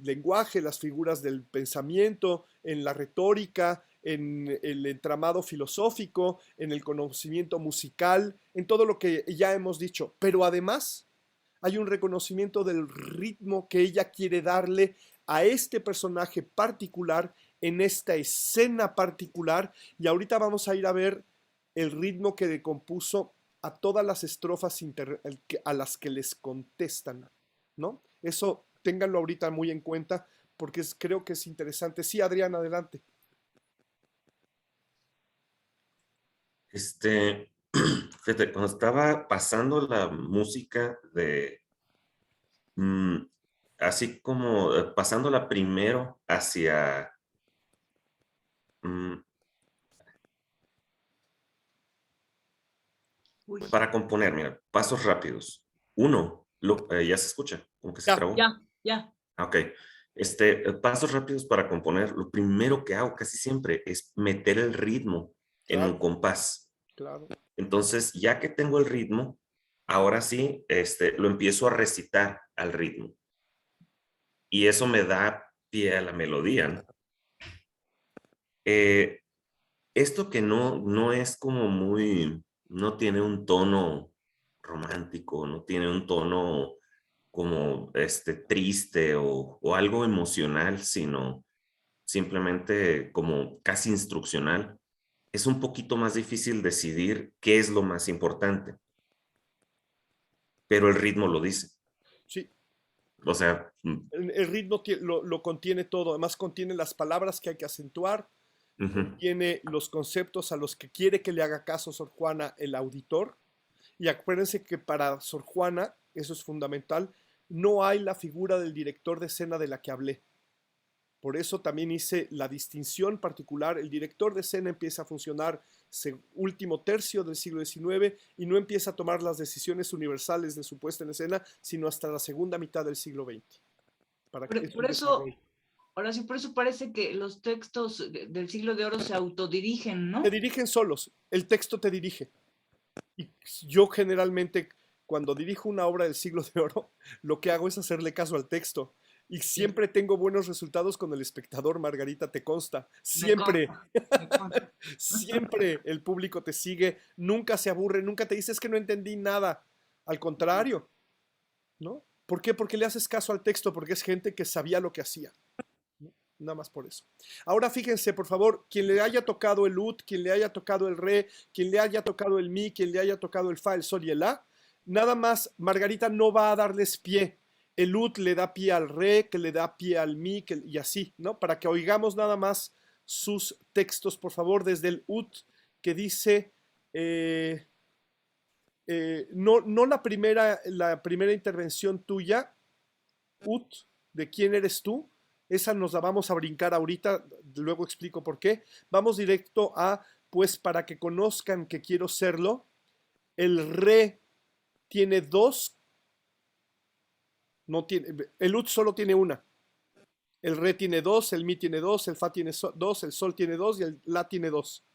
Speaker 1: lenguaje, las figuras del pensamiento, en la retórica, en el entramado filosófico, en el conocimiento musical, en todo lo que ya hemos dicho, pero además hay un reconocimiento del ritmo que ella quiere darle a este personaje particular en esta escena particular, y ahorita vamos a ir a ver el ritmo que decompuso a todas las estrofas a las que les contestan, ¿no? Eso ténganlo ahorita muy en cuenta porque creo que es interesante. Sí, Adrián, adelante.
Speaker 2: Fíjate, cuando estaba pasando la música así como pasándola primero hacia, mm,
Speaker 3: Uy,
Speaker 2: para componer, mira, pasos rápidos. Uno, ya se escucha, como que se
Speaker 1: Ya.
Speaker 2: trabó.
Speaker 3: ya.
Speaker 2: Ok. Pasos rápidos para componer. Lo primero que hago casi siempre es meter el ritmo en un
Speaker 1: Claro,
Speaker 2: compás.
Speaker 1: claro.
Speaker 2: Entonces, ya que tengo el ritmo, ahora sí, lo empiezo a recitar al ritmo. Y eso me da pie a la melodía, ¿no? Esto que no es como no tiene un tono romántico, no tiene un tono como triste o algo emocional, sino simplemente como casi instruccional, es un poquito más difícil decidir qué es lo más importante, pero el ritmo lo dice.
Speaker 1: Sí,
Speaker 2: O sea,
Speaker 1: el ritmo lo contiene todo, además contiene las palabras que hay que acentuar,
Speaker 2: ujú.
Speaker 1: tiene los conceptos a los que quiere que le haga caso Sor Juana el auditor. Y acuérdense que para Sor Juana, eso es fundamental, no hay la figura del director de escena de la que hablé. Por eso también hice la distinción particular. El director de escena empieza a funcionar último tercio del siglo XIX y no empieza a tomar las decisiones universales de su puesta en escena, sino hasta la segunda mitad del siglo XX.
Speaker 3: Por eso, ahora sí, por eso parece que los textos del siglo de oro se autodirigen, ¿no?
Speaker 1: Te dirigen solos, el texto te dirige. Y yo generalmente, cuando dirijo una obra del siglo de oro, lo que hago es hacerle caso al texto. Y siempre tengo buenos resultados con el espectador, Margarita, te consta. Siempre,
Speaker 3: Me consta.
Speaker 1: siempre el público te sigue, nunca se aburre, nunca te dice es que no entendí nada. Al contrario, ¿no? ¿Por qué? Porque le haces caso al texto, porque es gente que sabía lo que hacía. ¿No? Nada más por eso. Ahora fíjense, por favor, quien le haya tocado el ut, quien le haya tocado el re, quien le haya tocado el mi, quien le haya tocado el fa, el sol y el la, nada más Margarita no va a darles pie. El ut le da pie al re, que le da pie al mi, y así, ¿no? Para que oigamos nada más sus textos, por favor, desde el ut que dice, no la primera intervención tuya, ut, de quién eres tú, esa nos la vamos a brincar ahorita, luego explico por qué. Vamos directo a, pues para que conozcan que quiero serlo, el re tiene dos, no tiene, el ut solo tiene una. El re tiene dos, el mi tiene dos, el fa tiene dos, el sol tiene dos y el la tiene dos.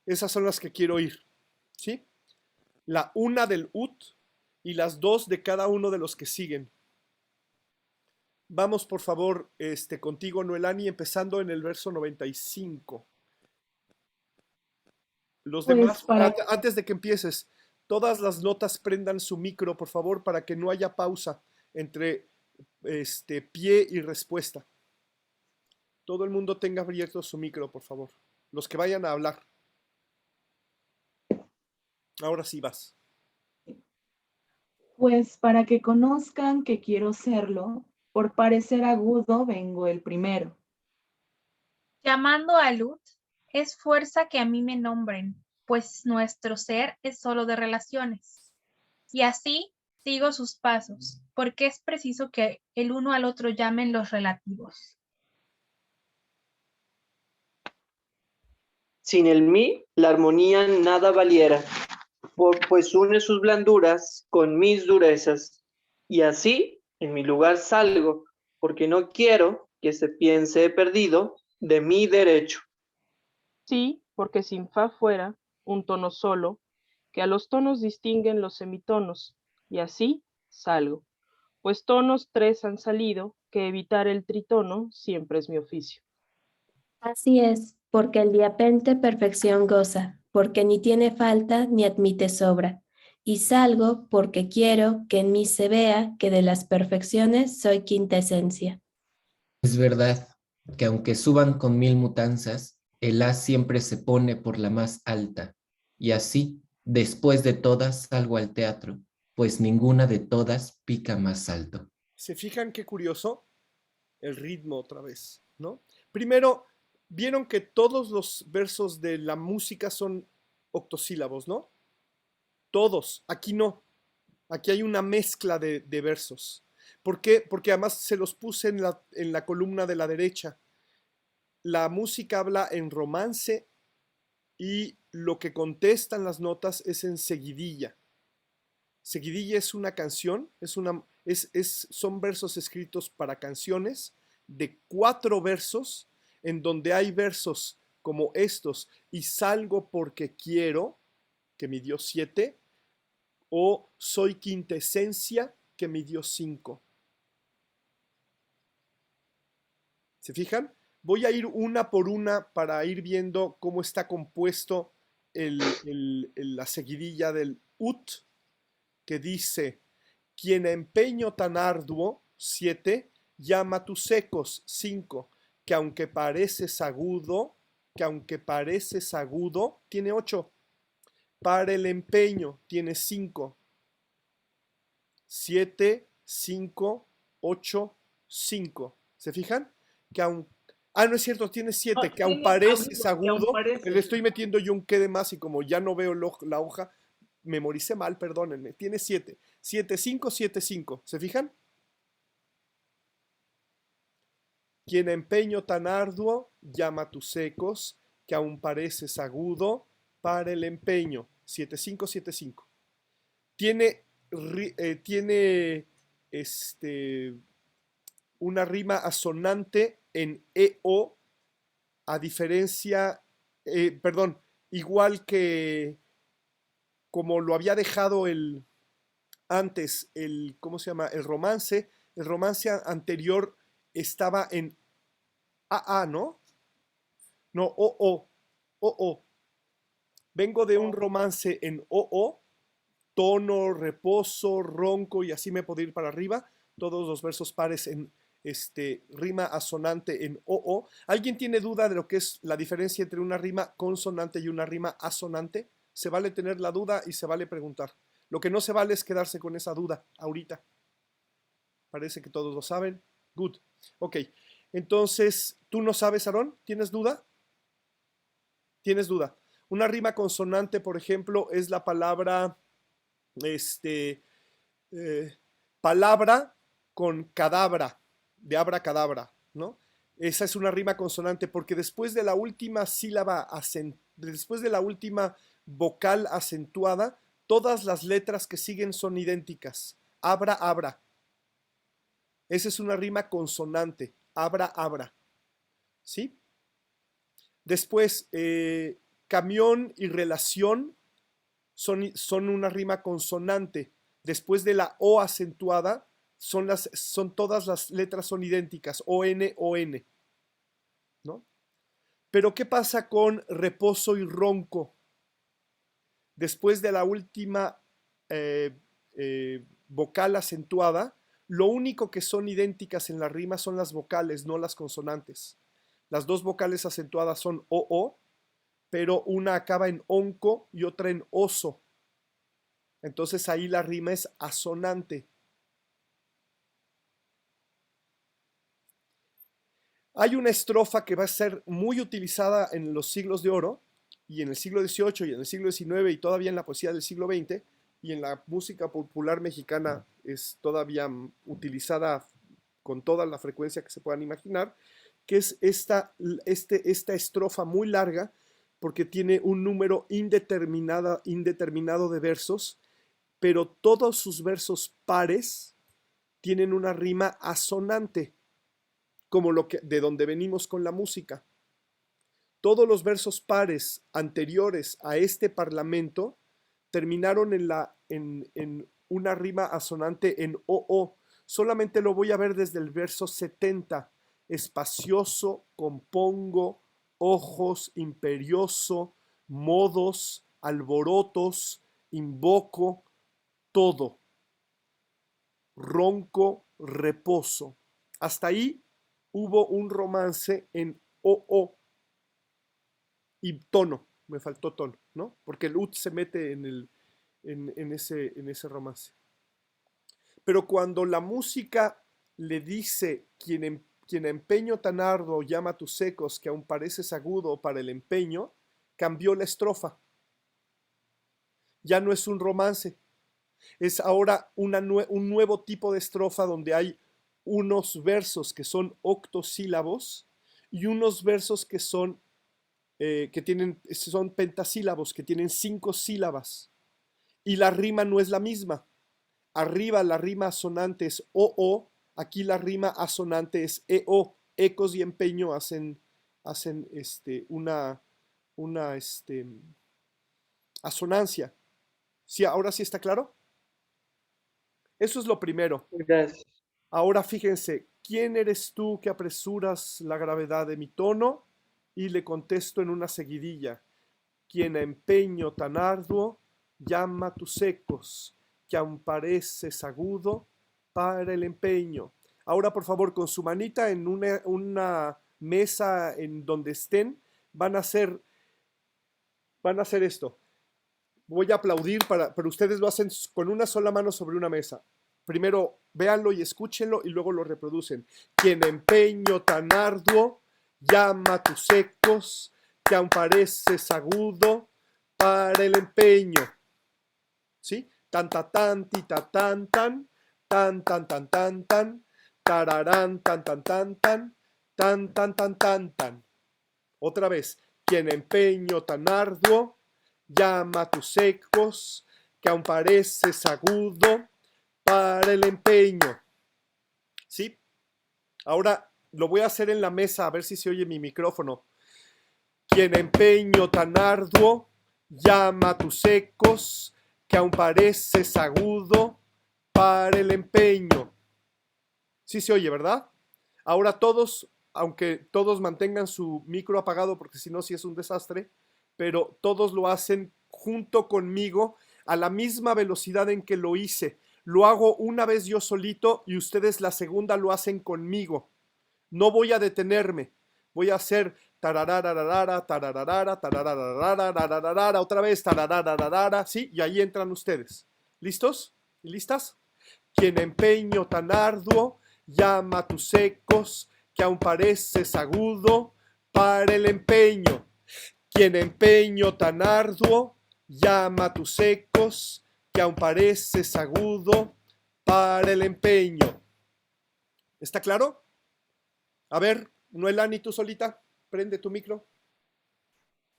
Speaker 1: Esas son las que quiero oír, ¿sí? La una del ut y las dos de cada uno de los que siguen. Vamos, por favor, contigo, Noelani, empezando en el verso 95. Los
Speaker 4: Pues
Speaker 1: demás,
Speaker 4: para,
Speaker 1: antes de que empieces, todas las notas prendan su micro, por favor, para que no haya pausa entre pie y respuesta. Todo el mundo tenga abierto su micro, por favor. Los que vayan a hablar. Ahora sí vas.
Speaker 4: pues para que conozcan que quiero serlo, por parecer agudo vengo el primero.
Speaker 5: Llamando a Lud, es fuerza que a mí me nombren, pues nuestro ser es solo de relaciones. Y así sigo sus pasos, porque es preciso que el uno al otro llamen los relativos.
Speaker 6: Sin el mí, la armonía nada valiera, pues une sus blanduras con mis durezas. Y así, en mi lugar salgo, porque no quiero que se piense perdido de mi derecho.
Speaker 7: Sí, porque sin fa fuera un tono solo, que a los tonos distinguen los semitonos, y así salgo. Pues tonos 3 han salido, que evitar el tritono siempre es mi oficio.
Speaker 8: Así es, porque el diapente perfección goza, porque ni tiene falta ni admite sobra. Y salgo porque quiero que en mí se vea que de las perfecciones soy quinta esencia.
Speaker 9: Es verdad que aunque suban con 1000 mudanzas, el haz siempre se pone por la más alta. Y así, después de todas, salgo al teatro, pues ninguna de todas pica más alto.
Speaker 1: ¿Se fijan qué curioso? El ritmo otra vez, ¿no? Primero, vieron que todos los versos de la música son octosílabos, ¿no? Todos. Aquí no. Aquí hay una mezcla de versos. ¿Por qué? Porque además se los puse en la columna de la derecha. La música habla en romance y lo que contestan las notas es en seguidilla. Seguidilla es una canción, son versos escritos para canciones de 4 versos, en donde hay versos como estos, y salgo porque quiero, que me dio 7, o soy quintesencia, que me dio 5. ¿Se fijan? Voy a ir una por una para ir viendo cómo está compuesto la seguidilla del ut, que dice, quien a empeño tan arduo, 7, llama tus secos, 5, que aunque pareces agudo, tiene 8, para el empeño, tiene 5, 7, 5, 8, 5. ¿Se fijan? Que aun, no es cierto, tiene 7, que aun pareces agudo, le estoy metiendo yo un qué de más y como ya no veo la hoja, memoricé mal, perdónenme, tiene 7, 7, 5, 7, 5, ¿se fijan? Quien a empeño tan arduo llama tus secos, que aun pareces agudo, para el empeño, 7, 5, 7, 5. Tiene una rima asonante en EO, a diferencia, igual que como lo había dejado antes, ¿cómo se llama? El romance anterior estaba en AA, ¿no? No, OO. Vengo de un romance en OO, tono, reposo, ronco, y así me puedo ir para arriba. Todos los versos pares en rima asonante en OO. ¿Alguien tiene duda de lo que es la diferencia entre una rima consonante y una rima asonante? Se vale tener la duda y se vale preguntar. Lo que no se vale es quedarse con esa duda ahorita. Parece que todos lo saben. Good. Ok. Entonces, ¿tú no sabes, Aarón? ¿Tienes duda? ¿Tienes duda? Una rima consonante, por ejemplo, es la palabra, palabra con cadabra, de abracadabra, ¿no? Esa es una rima consonante porque después de la última sílaba, después de la última vocal acentuada, todas las letras que siguen son idénticas. Abra, abra. Esa es una rima consonante. Abra, abra. ¿Sí? Después, camión y relación son una rima consonante. Después de la O acentuada, todas las letras son idénticas. O-N, O-N. ¿No? Pero ¿qué pasa con reposo y ronco? Después de la última vocal acentuada, lo único que son idénticas en la rima son las vocales, no las consonantes. Las dos vocales acentuadas son OO, pero una acaba en onco y otra en oso. Entonces ahí la rima es asonante. Hay una estrofa que va a ser muy utilizada en los siglos de oro, y en el siglo XVIII y en el siglo XIX y todavía en la poesía del siglo XX, y en la música popular mexicana es todavía utilizada con toda la frecuencia que se puedan imaginar, que es esta estrofa muy larga, porque tiene un número indeterminado de versos, pero todos sus versos pares tienen una rima asonante, como de donde venimos con la música. Todos los versos pares anteriores a este parlamento terminaron en una rima asonante en o. Solamente lo voy a ver desde el verso 70. Espacioso, compongo, ojos, imperioso, modos, alborotos, invoco, todo. Ronco, reposo. Hasta ahí hubo un romance en o y tono. Me faltó tono, ¿no? Porque el ut se mete en ese romance. Pero cuando la música le dice quien empeño tan arduo llama a tus ecos que aún pareces agudo para el empeño, cambió la estrofa. Ya no es un romance. Es ahora un nuevo tipo de estrofa donde hay unos versos que son octosílabos y unos versos que son pentasílabos, que tienen 5 sílabas. Y la rima no es la misma. Arriba la rima asonante es o, aquí la rima asonante es eo. Ecos y empeño hacen una asonancia. ¿Sí? ¿Ahora sí está claro? Eso es lo primero.
Speaker 6: Gracias.
Speaker 1: Ahora fíjense, ¿quién eres tú que apresuras la gravedad de mi tono? Y le contesto en una seguidilla. Quien a empeño tan arduo llama tus ecos, que aún pareces agudo para el empeño. Ahora, por favor, con su manita en una mesa en donde estén, van a hacer esto. Voy a aplaudir, pero ustedes lo hacen con una sola mano sobre una mesa. Primero véanlo y escúchenlo y luego lo reproducen. Quien empeño tan arduo llama a tus ecos, que aún pareces agudo para el empeño. ¿Sí? Tan, ta, tan, ti, ta, tan, tan, tan, tan, tan, tan, tan, tararán, tan, tan, tan, tan, tan, tan, tan, tan, tan. Otra vez. Quien empeño tan arduo llama a tus ecos, que aún pareces agudo para el empeño. ¿Sí? Ahora lo voy a hacer en la mesa, a ver si se oye mi micrófono. Quien empeño tan arduo llama a tus ecos, que aún pareces agudo para el empeño. Sí se oye, ¿verdad? Ahora todos, aunque todos mantengan su micro apagado, porque si no, sí es un desastre, pero todos lo hacen junto conmigo a la misma velocidad en que lo hice. Lo hago una vez yo solito y ustedes la segunda lo hacen conmigo. No voy a detenerme. Voy a hacer tararararara, tarararara, tarararara, tarararara, otra vez tararararara, ¿sí? Y ahí entran ustedes. ¿Listos? ¿Y listas? Quien empeño tan arduo llama a tus ecos, que aún pareces agudo para el empeño. Quien empeño tan arduo llama a tus ecos, que aún pareces agudo para el empeño. ¿Está claro? A ver, Noelani, tú solita, prende tu micro.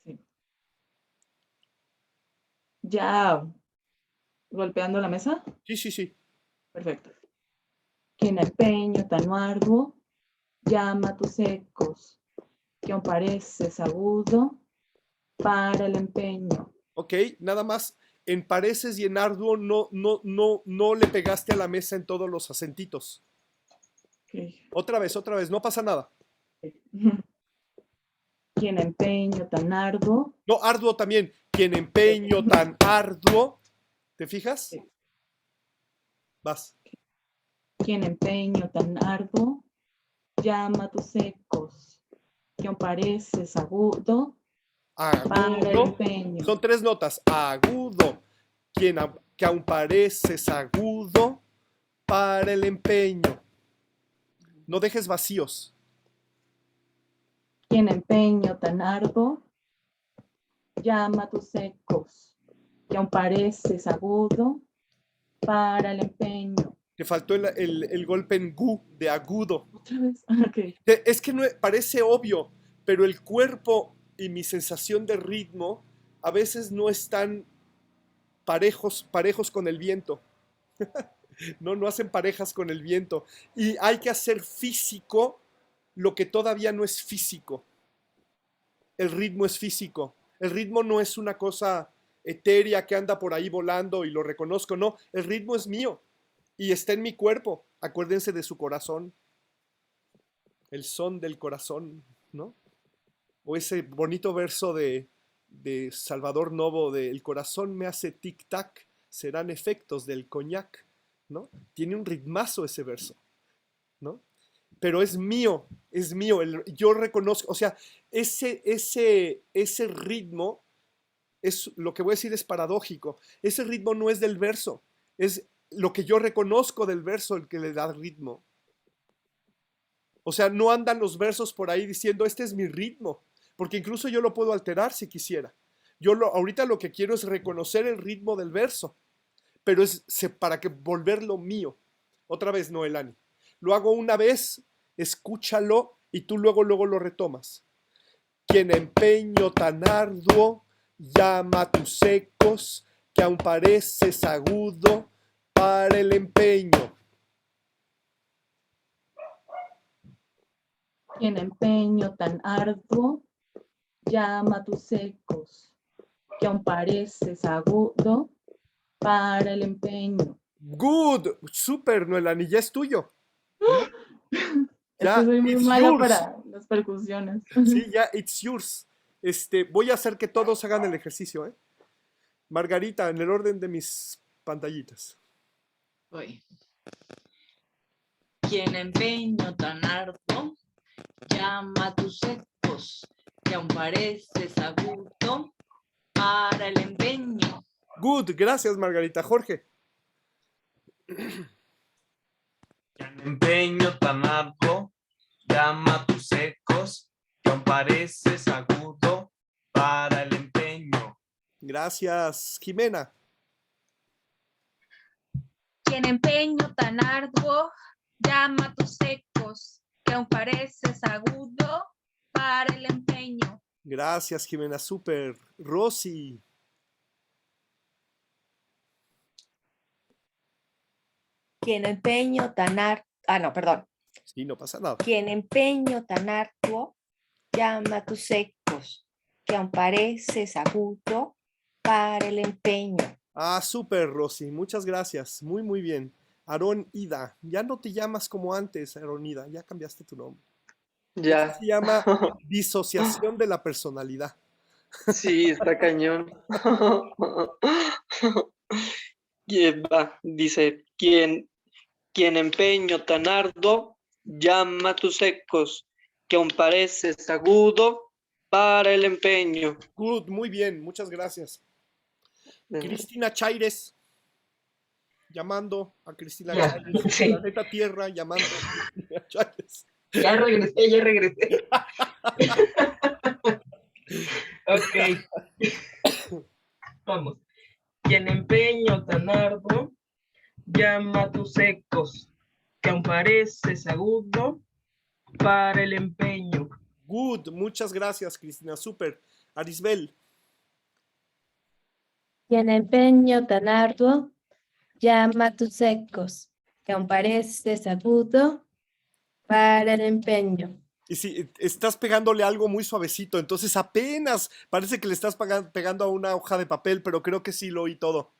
Speaker 4: Sí. ¿Ya golpeando la mesa?
Speaker 1: Sí, sí, sí.
Speaker 4: Perfecto. Quien empeño tan arduo llama a tus ecos, que aún pareces agudo para el empeño.
Speaker 1: Ok, nada más. En pareces y en arduo no le pegaste a la mesa en todos los acentitos.
Speaker 4: Okay.
Speaker 1: Otra vez, no pasa nada.
Speaker 4: Quien empeño tan arduo.
Speaker 1: No, arduo también. Quien empeño tan arduo. ¿Te fijas?
Speaker 4: Sí.
Speaker 1: Vas.
Speaker 4: Quien empeño tan arduo llama a tus ecos, que aún pareces agudo para el
Speaker 1: Agudo.
Speaker 4: empeño.
Speaker 1: Son 3 notas. Agudo. Que aún pareces agudo para el empeño. No dejes vacíos.
Speaker 4: Quien empeño tan arduo llama a tus ecos, que aún pareces agudo para el empeño.
Speaker 1: Te faltó el golpe en gu de agudo.
Speaker 4: ¿Otra vez? Okay.
Speaker 1: Es que no, parece obvio, pero el cuerpo y mi sensación de ritmo a veces no están parejos con el viento. No hacen parejas con el viento. Y hay que hacer físico lo que todavía no es físico. El ritmo es físico. El ritmo no es una cosa etérea que anda por ahí volando y lo reconozco. No, el ritmo es mío y está en mi cuerpo. Acuérdense de su corazón, el son del corazón, ¿no? O ese bonito verso de Salvador Novo de el corazón me hace tic-tac, serán efectos del coñac, ¿no? Tiene un ritmazo ese verso, ¿no? Pero es mío, yo reconozco, o sea, ese ritmo, es, lo que voy a decir es paradójico, ese ritmo no es del verso, es lo que yo reconozco del verso el que le da ritmo. O sea, no andan los versos por ahí diciendo, este es mi ritmo, porque incluso yo lo puedo alterar si quisiera. Ahorita lo que quiero es reconocer el ritmo del verso, pero es para que volverlo mío. Otra vez, Noelani. Lo hago una vez, escúchalo y tú luego lo retomas. Quien empeño tan arduo llama a tus ecos, que aún pareces agudo para el empeño.
Speaker 4: Quien empeño tan arduo llama a tus ecos, que aún pareces agudo para el empeño.
Speaker 1: Good, super, Noelani, ya es tuyo.
Speaker 4: Es que soy muy mala para las percusiones.
Speaker 1: Sí, ya, it's yours. Voy a hacer que todos hagan el ejercicio, ¿eh? Margarita, en el orden de mis pantallitas.
Speaker 3: Voy. Quien empeño tan harto llama a tus ecos, que aún pareces agudo para el empeño.
Speaker 1: Good, gracias Margarita. Jorge.
Speaker 10: Quien empeño tan arduo llama a tus ecos, que aún pareces agudo para el empeño.
Speaker 1: Gracias, Jimena.
Speaker 5: Quien empeño tan arduo llama a tus ecos, que aún pareces agudo para el empeño.
Speaker 1: Gracias, Jimena, súper. Rosy.
Speaker 11: Quien empeño tan arduo, no, perdón.
Speaker 1: Sí, no pasa nada.
Speaker 11: Quien empeño tan arduo llama a tus ecos, que aún pareces agudo para el empeño.
Speaker 1: Ah, súper, Rosy. Muchas gracias. Muy, muy bien. Aarón Ida. Ya no te llamas como antes, Aarón Ida. Ya cambiaste tu nombre.
Speaker 6: Ya.
Speaker 1: Esto se llama disociación de la personalidad.
Speaker 6: Sí, está cañón. Dice, quien empeño tan arduo llama a tus ecos, que aún pareces agudo para el empeño.
Speaker 1: Good, muy bien. Muchas gracias. Cristina Chaires. Llamando a Cristina Chaires.
Speaker 3: Sí.
Speaker 1: Planeta Tierra llamando a Cristina Chaires.
Speaker 3: Ya regresé. Ok. Vamos. Quien empeño tan arduo llama a tus ecos, que aún pareces agudo para el empeño.
Speaker 1: Good, muchas gracias, Cristina. Súper. Arisbel.
Speaker 8: Quien empeño tan arduo llama a tus ecos, que aún pareces agudo para el empeño.
Speaker 1: Y si estás pegándole algo muy suavecito, entonces apenas parece que le estás pegando a una hoja de papel, pero creo que sí lo oí todo.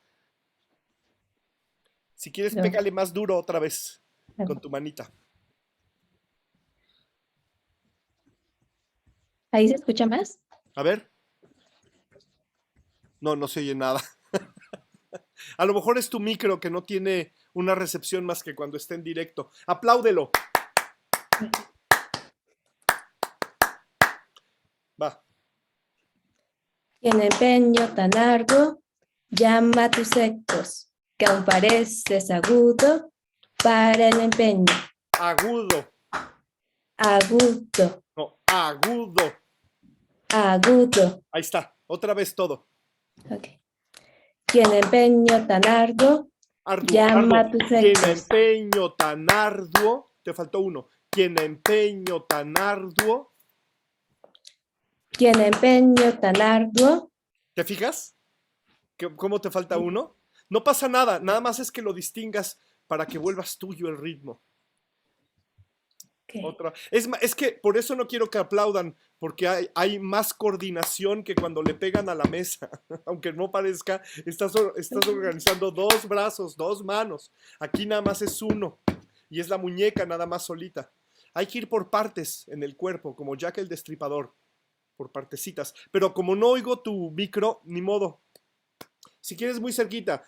Speaker 1: Si quieres,
Speaker 8: No.
Speaker 1: pégale más duro otra vez con tu manita.
Speaker 8: ¿Ahí se escucha más?
Speaker 1: A ver. No, no se oye nada. A lo mejor es tu micro que no tiene una recepción más que cuando está en directo. Apláudelo. Va.
Speaker 8: Quien empeño tan arduo llama a tus ecos, que aún pareces agudo para el empeño.
Speaker 1: Agudo.
Speaker 8: Agudo.
Speaker 1: No, agudo.
Speaker 8: Agudo.
Speaker 1: Ahí está. Otra vez todo.
Speaker 8: Ok. Quien empeño tan arduo
Speaker 1: Arduo,
Speaker 8: llama
Speaker 1: arduo.
Speaker 8: a tus
Speaker 1: Quien
Speaker 8: ecos.
Speaker 1: empeño tan arduo. Te faltó uno. Quien empeño tan arduo.
Speaker 8: Quien empeño tan arduo.
Speaker 1: ¿Te fijas? ¿Cómo te falta uno? No pasa nada. Nada más es que lo distingas para que vuelvas tuyo el ritmo. Otra. Es que por eso no quiero que aplaudan, porque hay más coordinación que cuando le pegan a la mesa. Aunque no parezca, estás organizando 2 brazos, 2 manos. Aquí nada más es uno. Y es la muñeca nada más solita. Hay que ir por partes en el cuerpo, como Jack el Destripador. Por partecitas. Pero como no oigo tu micro, ni modo. Si quieres muy cerquita.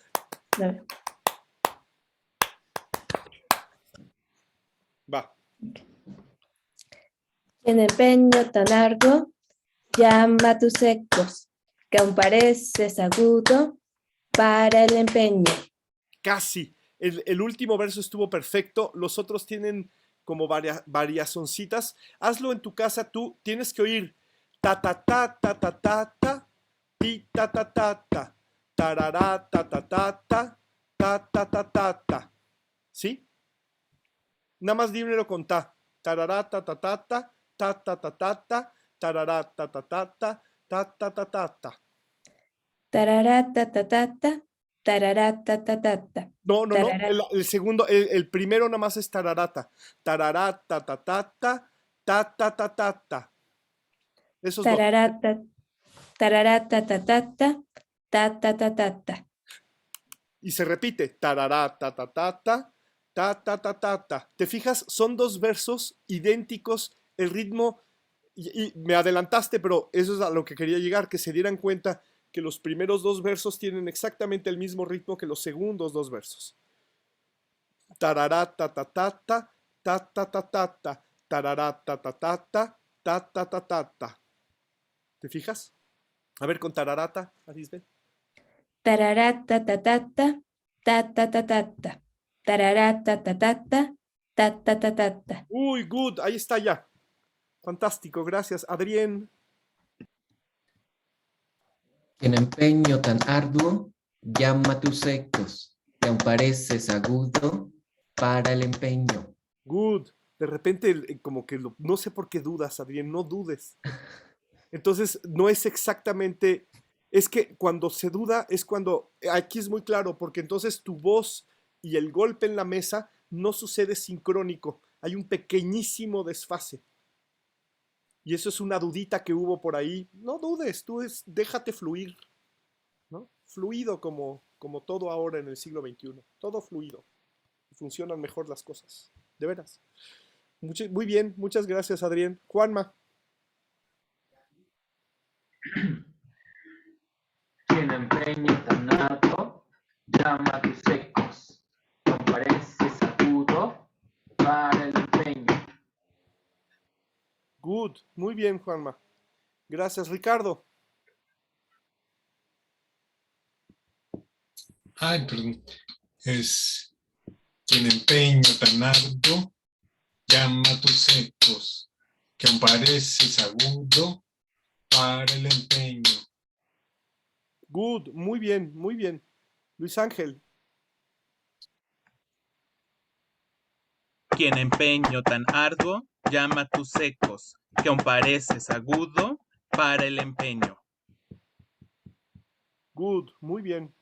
Speaker 1: Va.
Speaker 8: En empeño tan largo, llama tus ecos, que aún pareces agudo para el empeño.
Speaker 1: Casi. El último verso estuvo perfecto. Los otros tienen como variacioncitas. Hazlo en tu casa tú. Tienes que oír ta ta ta ta ta ta ta ti ta ta ta ta tarará ta ta ta ta ta ta ta ta ta. ¿Sí? Nada más dímelo con ta. Tarará ta ta ta ta ta ta ta ta ta tarará ta ta ta ta ta ta ta ta ta.
Speaker 8: Tarará ta ta ta ta, tarará ta ta ta ta.
Speaker 1: No. El segundo, el primero nada más es tararata. Tararata ta ta ta ta ta ta ta ta. Esos dos.
Speaker 8: Tararata, tararata ta ta ta, ta ta ta ta ta.
Speaker 1: Y se repite. Tararata ta ta ta ta ta ta ta ta. ¿Te fijas? Son 2 versos idénticos. El ritmo, y me adelantaste, pero eso es a lo que quería llegar, que se dieran cuenta que los primeros 2 versos tienen exactamente el mismo ritmo que los segundos 2 versos. Tararata ta ta ta ta ta ta ta ta tararata ta ta ta ta ta ta ta ta. ¿Te fijas? A ver con tararata, Arisbe.
Speaker 8: Tararata ta ta ta, ta ta ta ta ta. Tararata ta ta ta, ta ta ta ta ta.
Speaker 1: Uy, good, ahí está ya. Fantástico, gracias. Adrián.
Speaker 9: En empeño tan arduo, llama tus ecos, que aún pareces agudo para el empeño.
Speaker 1: Good. De repente, como que no sé por qué dudas, Adrián, no dudes. Entonces, no es exactamente, es que cuando se duda es cuando, aquí es muy claro, porque entonces tu voz y el golpe en la mesa no sucede sincrónico, hay un pequeñísimo desfase. Y eso es una dudita que hubo por ahí. No dudes, déjate fluir, ¿no? Fluido como todo ahora en el siglo XXI, todo fluido. Funcionan mejor las cosas, de veras. Muy bien, muchas gracias, Adrián. Juanma.
Speaker 12: Quien empeño tan alto, llama a tus ecos, no pareces agudo para el empeño.
Speaker 1: Good, muy bien, Juanma. Gracias, Ricardo.
Speaker 13: Ay, perdón. Es quien empeño tan arduo, llama a tus ecos, que aún pareces agudo para el empeño.
Speaker 1: Good, muy bien, muy bien. Luis Ángel.
Speaker 10: Quien empeño tan arduo, llama a tus ecos, que aún pareces agudo para el empeño.
Speaker 1: Good, muy bien,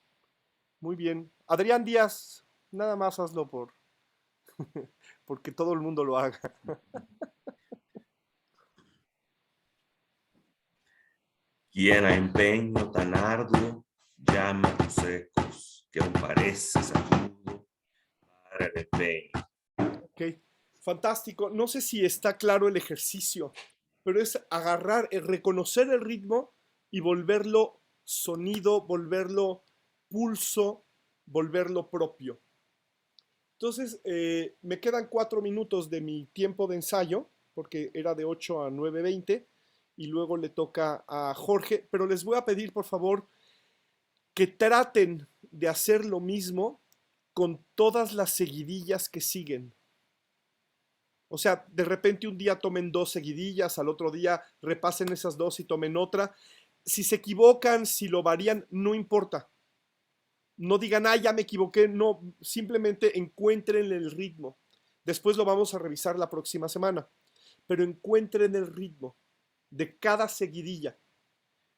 Speaker 1: muy bien. Adrián Díaz, nada más hazlo porque todo el mundo lo haga.
Speaker 2: Quien a empeño tan arduo, llama a tus ecos, que aún pareces agudo para el empeño.
Speaker 1: Ok, fantástico. No sé si está claro el ejercicio, pero es agarrar, reconocer el ritmo y volverlo sonido, volverlo pulso, volverlo propio. Entonces, me quedan 4 minutos de mi tiempo de ensayo, porque era de 8 a 9:20, y luego le toca a Jorge, pero les voy a pedir, por favor, que traten de hacer lo mismo con todas las seguidillas que siguen. O sea, de repente un día tomen 2 seguidillas, al otro día repasen esas 2 y tomen otra. Si se equivocan, si lo varían, no importa. No digan, ya me equivoqué, no, simplemente encuentren el ritmo. Después lo vamos a revisar la próxima semana, pero encuentren el ritmo de cada seguidilla.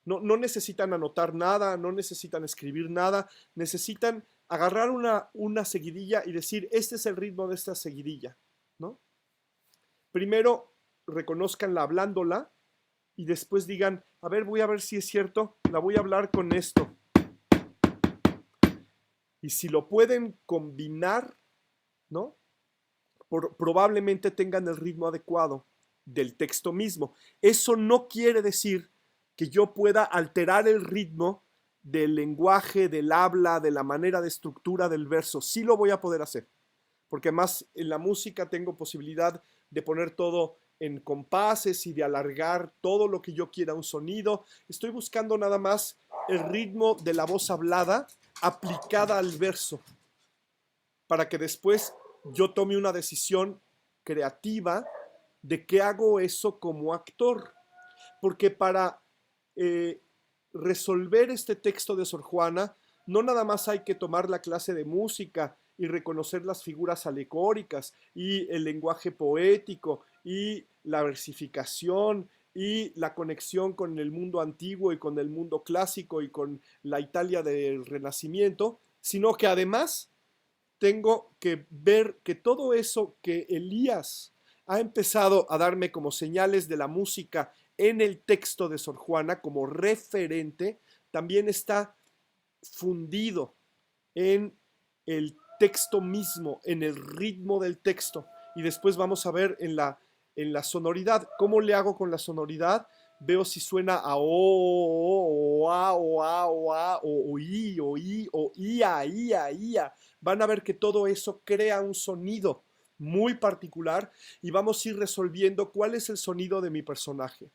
Speaker 1: No necesitan anotar nada, no necesitan escribir nada, necesitan agarrar una seguidilla y decir, este es el ritmo de esta seguidilla, ¿no? primero reconozcan la hablándola y después digan, a ver, voy a ver si es cierto, la voy a hablar con esto. Y si lo pueden combinar, ¿no? Probablemente tengan el ritmo adecuado del texto mismo. Eso no quiere decir que yo pueda alterar el ritmo del lenguaje, del habla, de la manera de estructura del verso. Sí lo voy a poder hacer, porque además en la música tengo posibilidad de poner todo en compases y de alargar todo lo que yo quiera un sonido. Estoy buscando nada más el ritmo de la voz hablada aplicada al verso, para que después yo tome una decisión creativa de qué hago eso como actor. Porque para resolver este texto de Sor Juana, no nada más hay que tomar la clase de música y reconocer las figuras alegóricas y el lenguaje poético y la versificación y la conexión con el mundo antiguo y con el mundo clásico y con la Italia del Renacimiento, sino que además tengo que ver que todo eso que Elías ha empezado a darme como señales de la música en el texto de Sor Juana como referente, también está fundido en el texto mismo, en el ritmo del texto. Y después vamos a ver en la sonoridad. ¿Cómo le hago con la sonoridad? Veo si suena a o, a, o, a, o, a, o, i, o, i, o, ia, ia, ia. Van a ver que todo eso crea un sonido muy particular y vamos a ir resolviendo cuál es el sonido de mi personaje.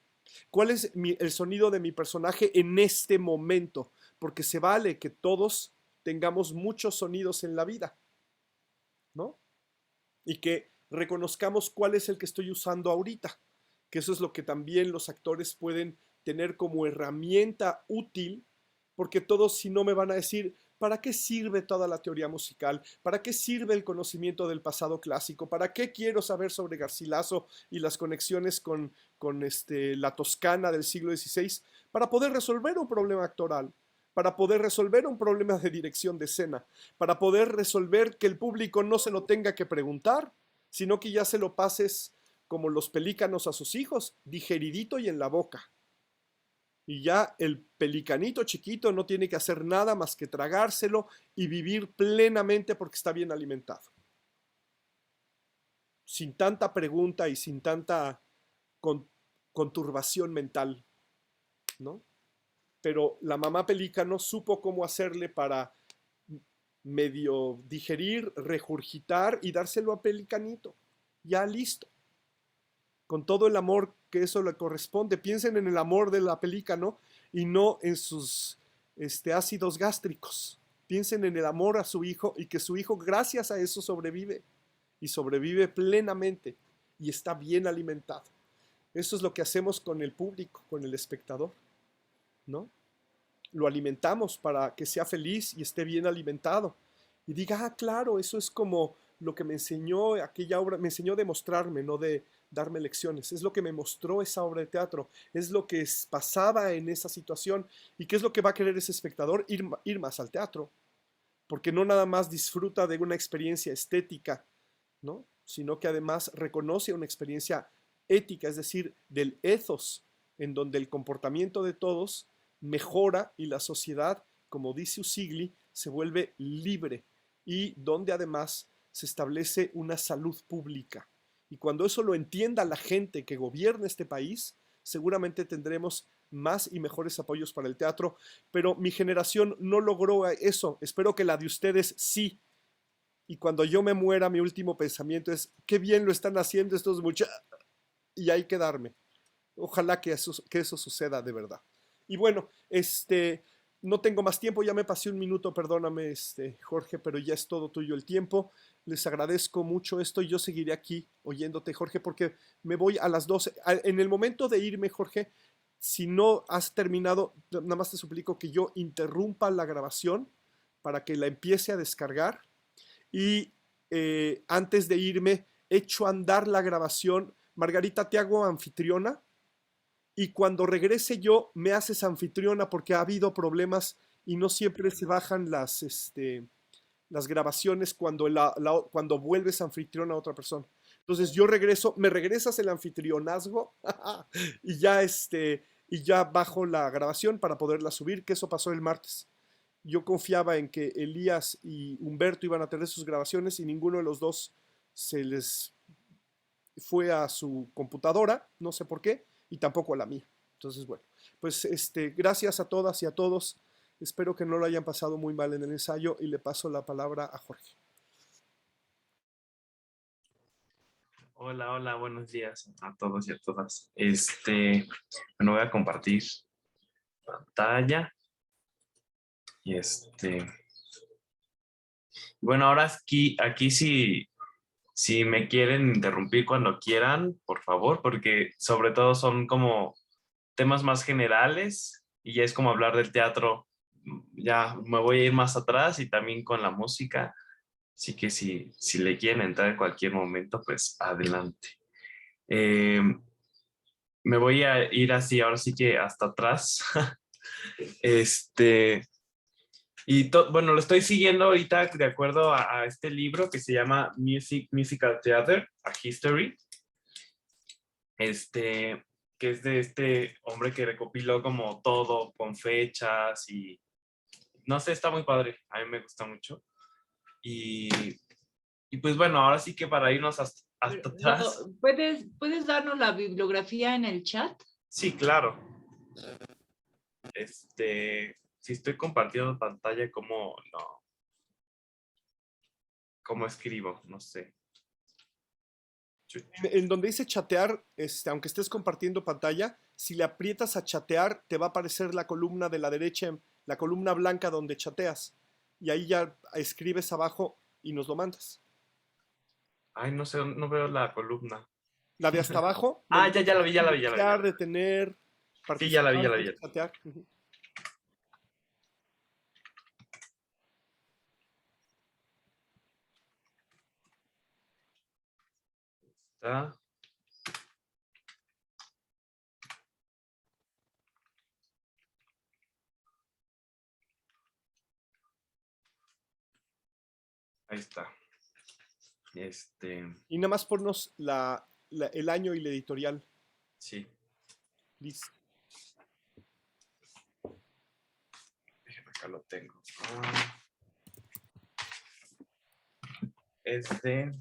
Speaker 1: ¿Cuál es el sonido de mi personaje en este momento? Porque se vale que todos tengamos muchos sonidos en la vida, ¿no? Y que reconozcamos cuál es el que estoy usando ahorita, que eso es lo que también los actores pueden tener como herramienta útil, porque todos si no me van a decir, ¿para qué sirve toda la teoría musical? ¿Para qué sirve el conocimiento del pasado clásico? ¿Para qué quiero saber sobre Garcilaso y las conexiones con la Toscana del siglo XVI? Para poder resolver un problema actoral, para poder resolver un problema de dirección de escena, para poder resolver que el público no se lo tenga que preguntar, sino que ya se lo pases como los pelícanos a sus hijos, digeridito y en la boca. Y ya el pelicanito chiquito no tiene que hacer nada más que tragárselo y vivir plenamente porque está bien alimentado. Sin tanta pregunta y sin tanta conturbación mental, ¿no? Pero la mamá pelícano supo cómo hacerle para medio digerir, regurgitar y dárselo a pelicanito. Ya listo. Con todo el amor que eso le corresponde. Piensen en el amor de la pelícano y no en sus ácidos gástricos. Piensen en el amor a su hijo y que su hijo gracias a eso sobrevive y sobrevive plenamente y está bien alimentado. Eso es lo que hacemos con el público, con el espectador, ¿no? Lo alimentamos para que sea feliz y esté bien alimentado y diga, ah, claro, eso es como lo que me enseñó aquella obra, me enseñó a demostrarme, no de darme lecciones, es lo que me mostró esa obra de teatro, es lo que pasaba en esa situación y qué es lo que va a querer ese espectador, ir más al teatro, porque no nada más disfruta de una experiencia estética, ¿no? Sino que además reconoce una experiencia ética, es decir, del ethos, en donde el comportamiento de todos mejora y la sociedad, como dice Usigli, se vuelve libre y donde además se establece una salud pública. Y cuando eso lo entienda la gente que gobierna este país, seguramente tendremos más y mejores apoyos para el teatro, pero mi generación no logró eso. Espero que la de ustedes sí. Y cuando yo me muera, mi último pensamiento es, qué bien lo están haciendo estos muchachos. Y hay que darme. Ojalá que eso suceda de verdad. Y bueno, no tengo más tiempo, ya me pasé un minuto, perdóname, Jorge, pero ya es todo tuyo el tiempo. Les agradezco mucho esto y yo seguiré aquí oyéndote, Jorge, porque me voy a las 12. En el momento de irme, Jorge, si no has terminado, nada más te suplico que yo interrumpa la grabación para que la empiece a descargar y antes de irme, echo a andar la grabación. Margarita, te hago anfitriona. Y cuando regrese yo, me haces anfitriona porque ha habido problemas y no siempre se bajan las grabaciones cuando vuelves anfitriona a otra persona. Entonces yo regreso, me regresas el anfitrionazgo y ya y ya bajo la grabación para poderla subir, que eso pasó el martes. Yo confiaba en que Elías y Humberto iban a tener sus grabaciones y ninguno de los dos se les fue a su computadora, no sé por qué, y tampoco a la mía. Entonces, bueno, pues gracias a todas y a todos. Espero que no lo hayan pasado muy mal en el ensayo y le paso la palabra a Jorge.
Speaker 10: Hola, hola, buenos días a todos y a todas. Bueno, voy a compartir pantalla. Y bueno, ahora aquí si me quieren interrumpir cuando quieran, por favor, porque sobre todo son como temas más generales y ya es como hablar del teatro. Ya me voy a ir más atrás y también con la música. Así que si le quieren entrar en cualquier momento, pues adelante. Me voy a ir así, ahora sí que hasta atrás. Bueno, lo estoy siguiendo ahorita de acuerdo a este libro que se llama Musical Theater, a History. Que es de este hombre que recopiló como todo con fechas y no sé, está muy padre. A mí me gusta mucho. Y pues bueno, ahora sí que para irnos hasta atrás.
Speaker 3: ¿Puedes darnos la bibliografía en el chat?
Speaker 10: Sí, claro. Si estoy compartiendo pantalla, ¿cómo escribo? No sé.
Speaker 1: En donde dice chatear, aunque estés compartiendo pantalla, si le aprietas a chatear, te va a aparecer la columna de la derecha, la columna blanca donde chateas. Y ahí ya escribes abajo y nos lo mandas.
Speaker 10: Ay, no sé, no veo la columna.
Speaker 1: La de hasta abajo.
Speaker 10: Ya la vi.
Speaker 1: Detener,
Speaker 10: sí, ya la vi.
Speaker 1: Chatear.
Speaker 10: Está. Ahí está.
Speaker 1: Y nada más ponnos el año y la editorial.
Speaker 10: Sí.
Speaker 1: Listo.
Speaker 10: Acá lo tengo. Es de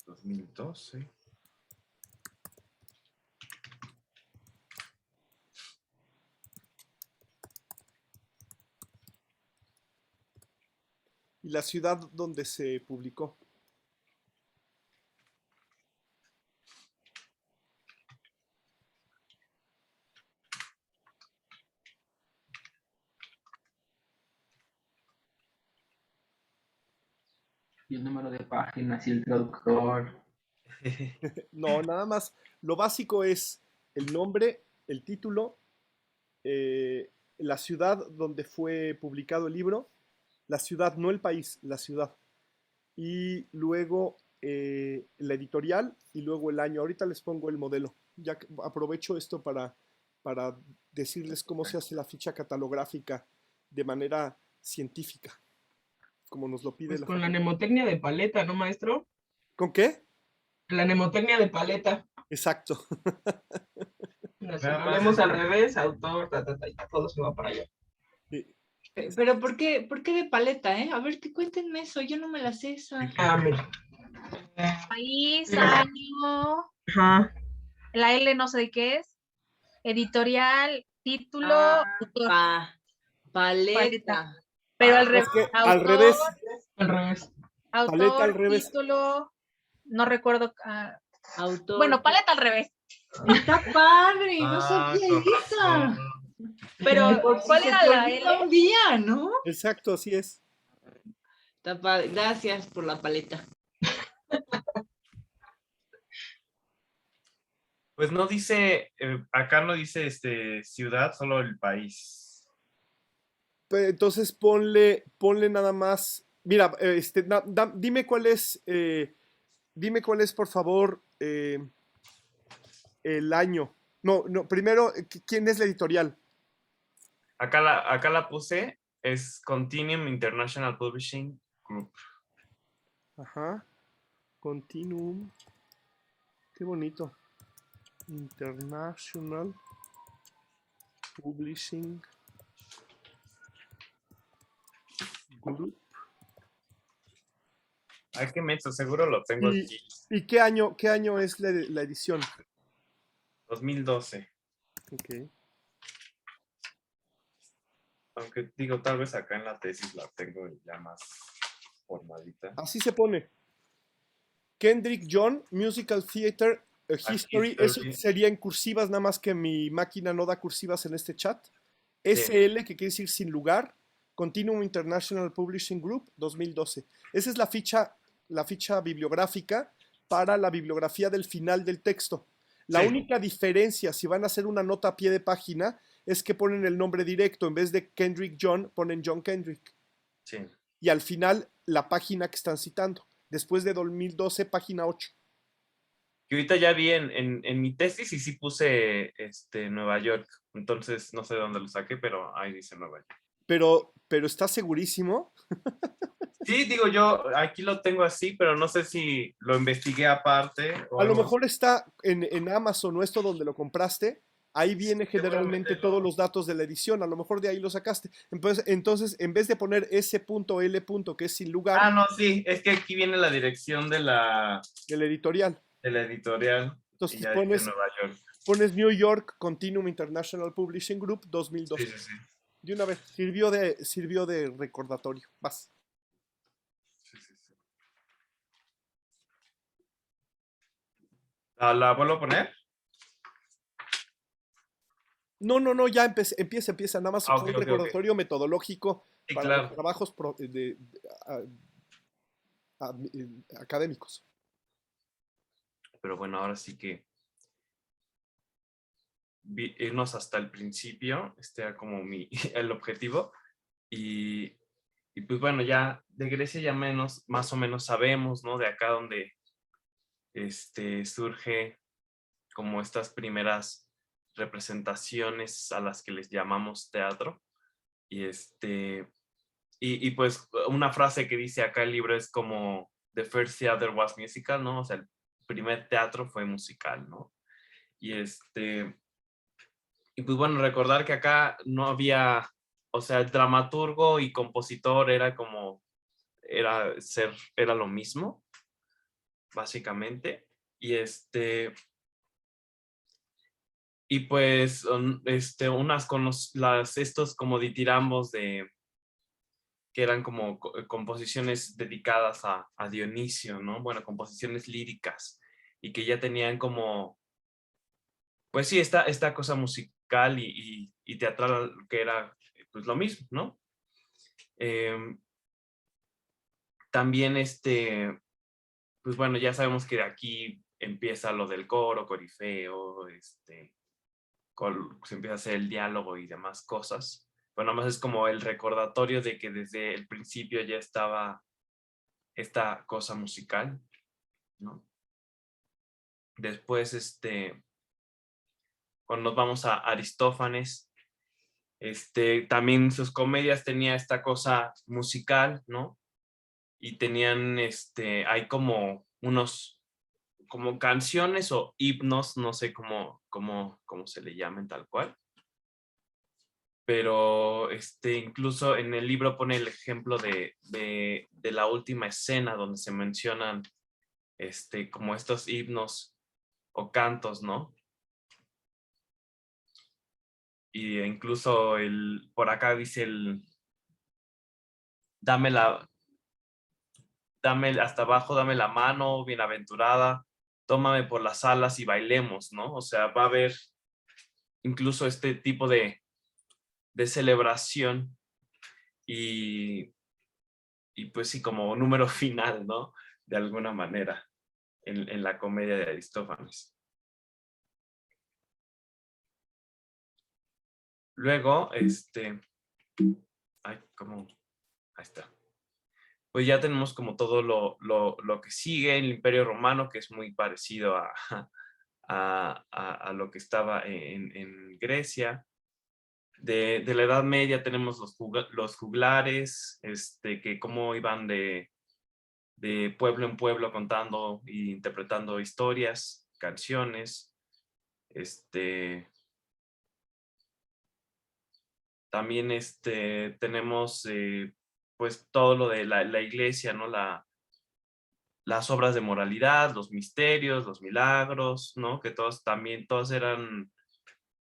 Speaker 10: 2012.
Speaker 1: Y la ciudad donde se publicó.
Speaker 12: Y el número de páginas y el traductor.
Speaker 1: No, nada más. Lo básico es el nombre, el título, la ciudad donde fue publicado el libro, la ciudad, no el país, la ciudad. Y luego la editorial y luego el año. Ahorita les pongo el modelo. Ya aprovecho esto para decirles cómo se hace la ficha catalográfica de manera científica, como nos lo pide
Speaker 7: Pues
Speaker 1: la
Speaker 7: con la
Speaker 1: facultad.
Speaker 7: mnemotecnia de paleta, ¿no, maestro?
Speaker 1: ¿Con qué?
Speaker 7: La mnemotecnia de paleta.
Speaker 1: Exacto.
Speaker 7: Si lo leemos al revés, autor, y todo se va para allá.
Speaker 3: Pero ¿por qué de paleta, A ver, que cuéntenme eso, yo no me la sé esa.
Speaker 7: Mira.
Speaker 5: País,
Speaker 7: Mira.
Speaker 5: año,
Speaker 7: Ajá.
Speaker 5: la L no sé de qué es, editorial, título, autor.
Speaker 3: Paleta.
Speaker 5: Pero
Speaker 1: al revés.
Speaker 7: Al revés.
Speaker 5: Autor,
Speaker 1: Paleta al revés.
Speaker 5: título, no recuerdo.
Speaker 3: Autor.
Speaker 5: Bueno, paleta al revés.
Speaker 3: Está padre, no sabía esa.
Speaker 5: Pero, ¿cuál era la L?
Speaker 3: Un día, ¿no?
Speaker 1: Exacto, así es.
Speaker 3: Está padre. Gracias por la paleta.
Speaker 10: Pues no dice, acá no dice ciudad, solo el país.
Speaker 1: Entonces ponle nada más. Mira, dime cuál es, por favor, el año. No, primero, ¿quién es la editorial?
Speaker 10: Acá la puse, es Continuum International Publishing Group.
Speaker 1: Ajá. Continuum. Qué bonito. International Publishing Group.
Speaker 10: Ay, qué menso, seguro lo tengo aquí.
Speaker 1: ¿Y qué año es la edición?
Speaker 10: 2012.
Speaker 1: Ok.
Speaker 10: Aunque digo, tal vez acá en la tesis la tengo ya más formalita.
Speaker 1: Así se pone. Kendrick John, Musical Theater, History. Eso sería en cursivas, nada más que mi máquina no da cursivas en este chat. SL, que quiere decir sin lugar. Continuum International Publishing Group, 2012. Esa es la ficha bibliográfica para la bibliografía del final del texto. La única diferencia, si van a hacer una nota a pie de página, es que ponen el nombre directo. En vez de Kendrick John, ponen John Kendrick.
Speaker 10: Sí.
Speaker 1: Y al final, la página que están citando. Después de 2012, página 8.
Speaker 10: Que ahorita ya vi en mi tesis y sí puse Nueva York. Entonces, no sé de dónde lo saqué, pero ahí dice Nueva York.
Speaker 1: Pero ¿estás segurísimo?
Speaker 10: Sí, digo yo, aquí lo tengo así, pero no sé si lo investigué aparte.
Speaker 1: A lo mejor está en Amazon o esto donde lo compraste. Ahí viene generalmente todos los datos de la edición. A lo mejor de ahí lo sacaste. Entonces, en vez de poner S.L. que es sin lugar.
Speaker 10: Ah, no, sí. Es que aquí viene la dirección de la
Speaker 1: editorial.
Speaker 10: De la editorial.
Speaker 1: Entonces
Speaker 10: y ya
Speaker 1: pones
Speaker 10: dice Nueva York.
Speaker 1: Pones New York Continuum International Publishing Group 2012.
Speaker 10: Sí.
Speaker 1: De una vez. Sirvió de recordatorio. Vas.
Speaker 10: Sí. ¿La vuelvo a poner?
Speaker 1: No, ya empieza. Nada más fue un recordatorio metodológico para
Speaker 10: claro.
Speaker 1: los trabajos académicos.
Speaker 10: Pero bueno, ahora sí que irnos hasta el principio, este era como el objetivo. Y pues bueno, ya de Grecia ya más o menos sabemos, ¿no? De acá donde surge como estas primeras representaciones a las que les llamamos teatro. Y pues una frase que dice acá el libro es como the first theater was musical, ¿no? O sea, el primer teatro fue musical, ¿no? Y pues bueno, recordar que acá no había, o sea, el dramaturgo y compositor era lo mismo, básicamente. Y pues unas con estos como ditirambos que eran como composiciones dedicadas a Dionisio, ¿no? Bueno, composiciones líricas y que ya tenían como, pues sí, esta cosa musical y teatral que era pues lo mismo, ¿no? También pues bueno, ya sabemos que de aquí empieza lo del coro, corifeo, se empieza a hacer el diálogo y demás cosas. Pero nada más es como el recordatorio de que desde el principio ya estaba esta cosa musical, ¿no? Después, cuando nos vamos a Aristófanes, también sus comedias tenía esta cosa musical, ¿no? Y tenían, hay como como canciones o himnos, no sé cómo se le llamen tal cual. Pero incluso en el libro pone el ejemplo de la última escena donde se mencionan como estos himnos o cantos, ¿no? Y incluso por acá dice dame hasta abajo, dame la mano, bienaventurada, tómame por las alas y bailemos, ¿no? O sea, va a haber incluso este tipo de celebración y pues sí, como número final, ¿no? De alguna manera, en la comedia de Aristófanes. Luego, ahí está. Pues ya tenemos como todo lo que sigue el Imperio Romano, que es muy parecido a lo que estaba en Grecia. De la Edad Media tenemos los juglares, que cómo iban de pueblo en pueblo contando e interpretando historias, canciones. También tenemos pues todo lo de la iglesia, ¿no? Las obras de moralidad, los misterios, los milagros, ¿no? Que todas eran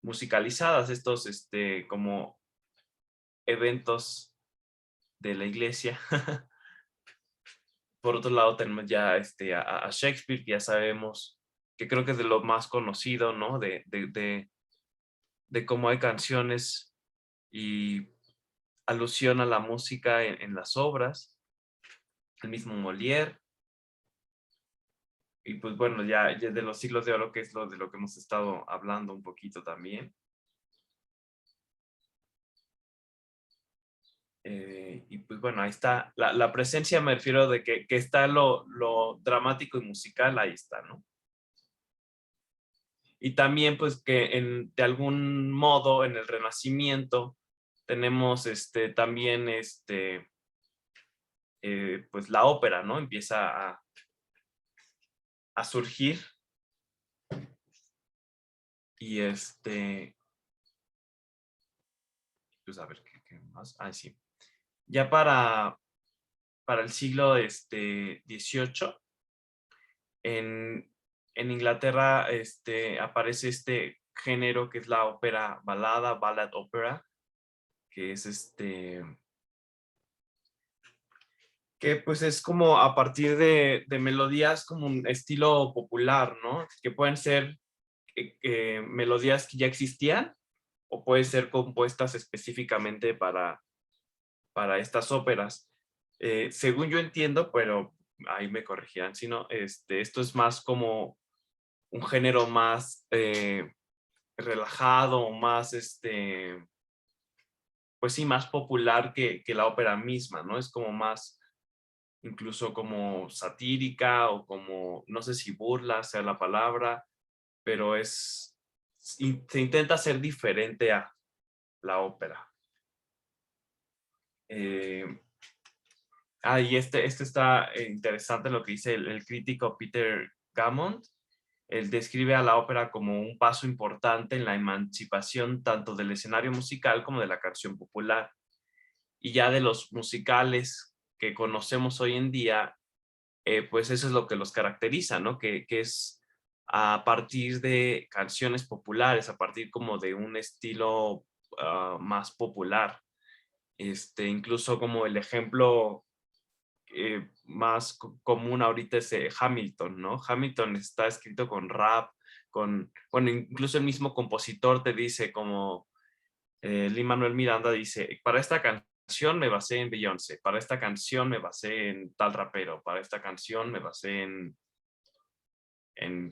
Speaker 10: musicalizadas, estos como eventos de la iglesia. Por otro lado tenemos ya a Shakespeare, que ya sabemos que creo que es de lo más conocido, ¿no? De cómo hay canciones y alusión a la música en las obras. El mismo Molière. Y pues bueno, ya de los siglos de oro, que es de lo que hemos estado hablando un poquito también. Y pues bueno, ahí está. La presencia, me refiero de que está lo dramático y musical, ahí está, ¿no? Y también pues que de algún modo en el Renacimiento tenemos también pues la ópera, ¿no? Empieza a surgir. Y pues a ver qué más. Ah, sí. Ya para el siglo XVIII, en Inglaterra aparece este género que es la ópera balada, ballad opera, que es que pues es como a partir de melodías como un estilo popular, ¿no? Que pueden ser melodías que ya existían o pueden ser compuestas específicamente para estas óperas. Según yo entiendo, pero ahí me corregirán, si no, esto es más como un género más relajado, más pues sí, más popular que la ópera misma, ¿no? Es como más, incluso como satírica o como, no sé si burla sea la palabra, pero se intenta ser diferente a la ópera. Y está interesante lo que dice el crítico Peter Gammond. Él describe a la ópera como un paso importante en la emancipación tanto del escenario musical como de la canción popular. Y ya de los musicales que conocemos hoy en día, pues eso es lo que los caracteriza, ¿no? Que es a partir de canciones populares, a partir como de un estilo más popular. Incluso como el ejemplo más común ahorita es Hamilton, ¿no? Hamilton está escrito con rap, bueno, incluso el mismo compositor te dice como Lin-Manuel Miranda dice, para esta canción me basé en Beyoncé, para esta canción me basé en tal rapero, para esta canción me basé en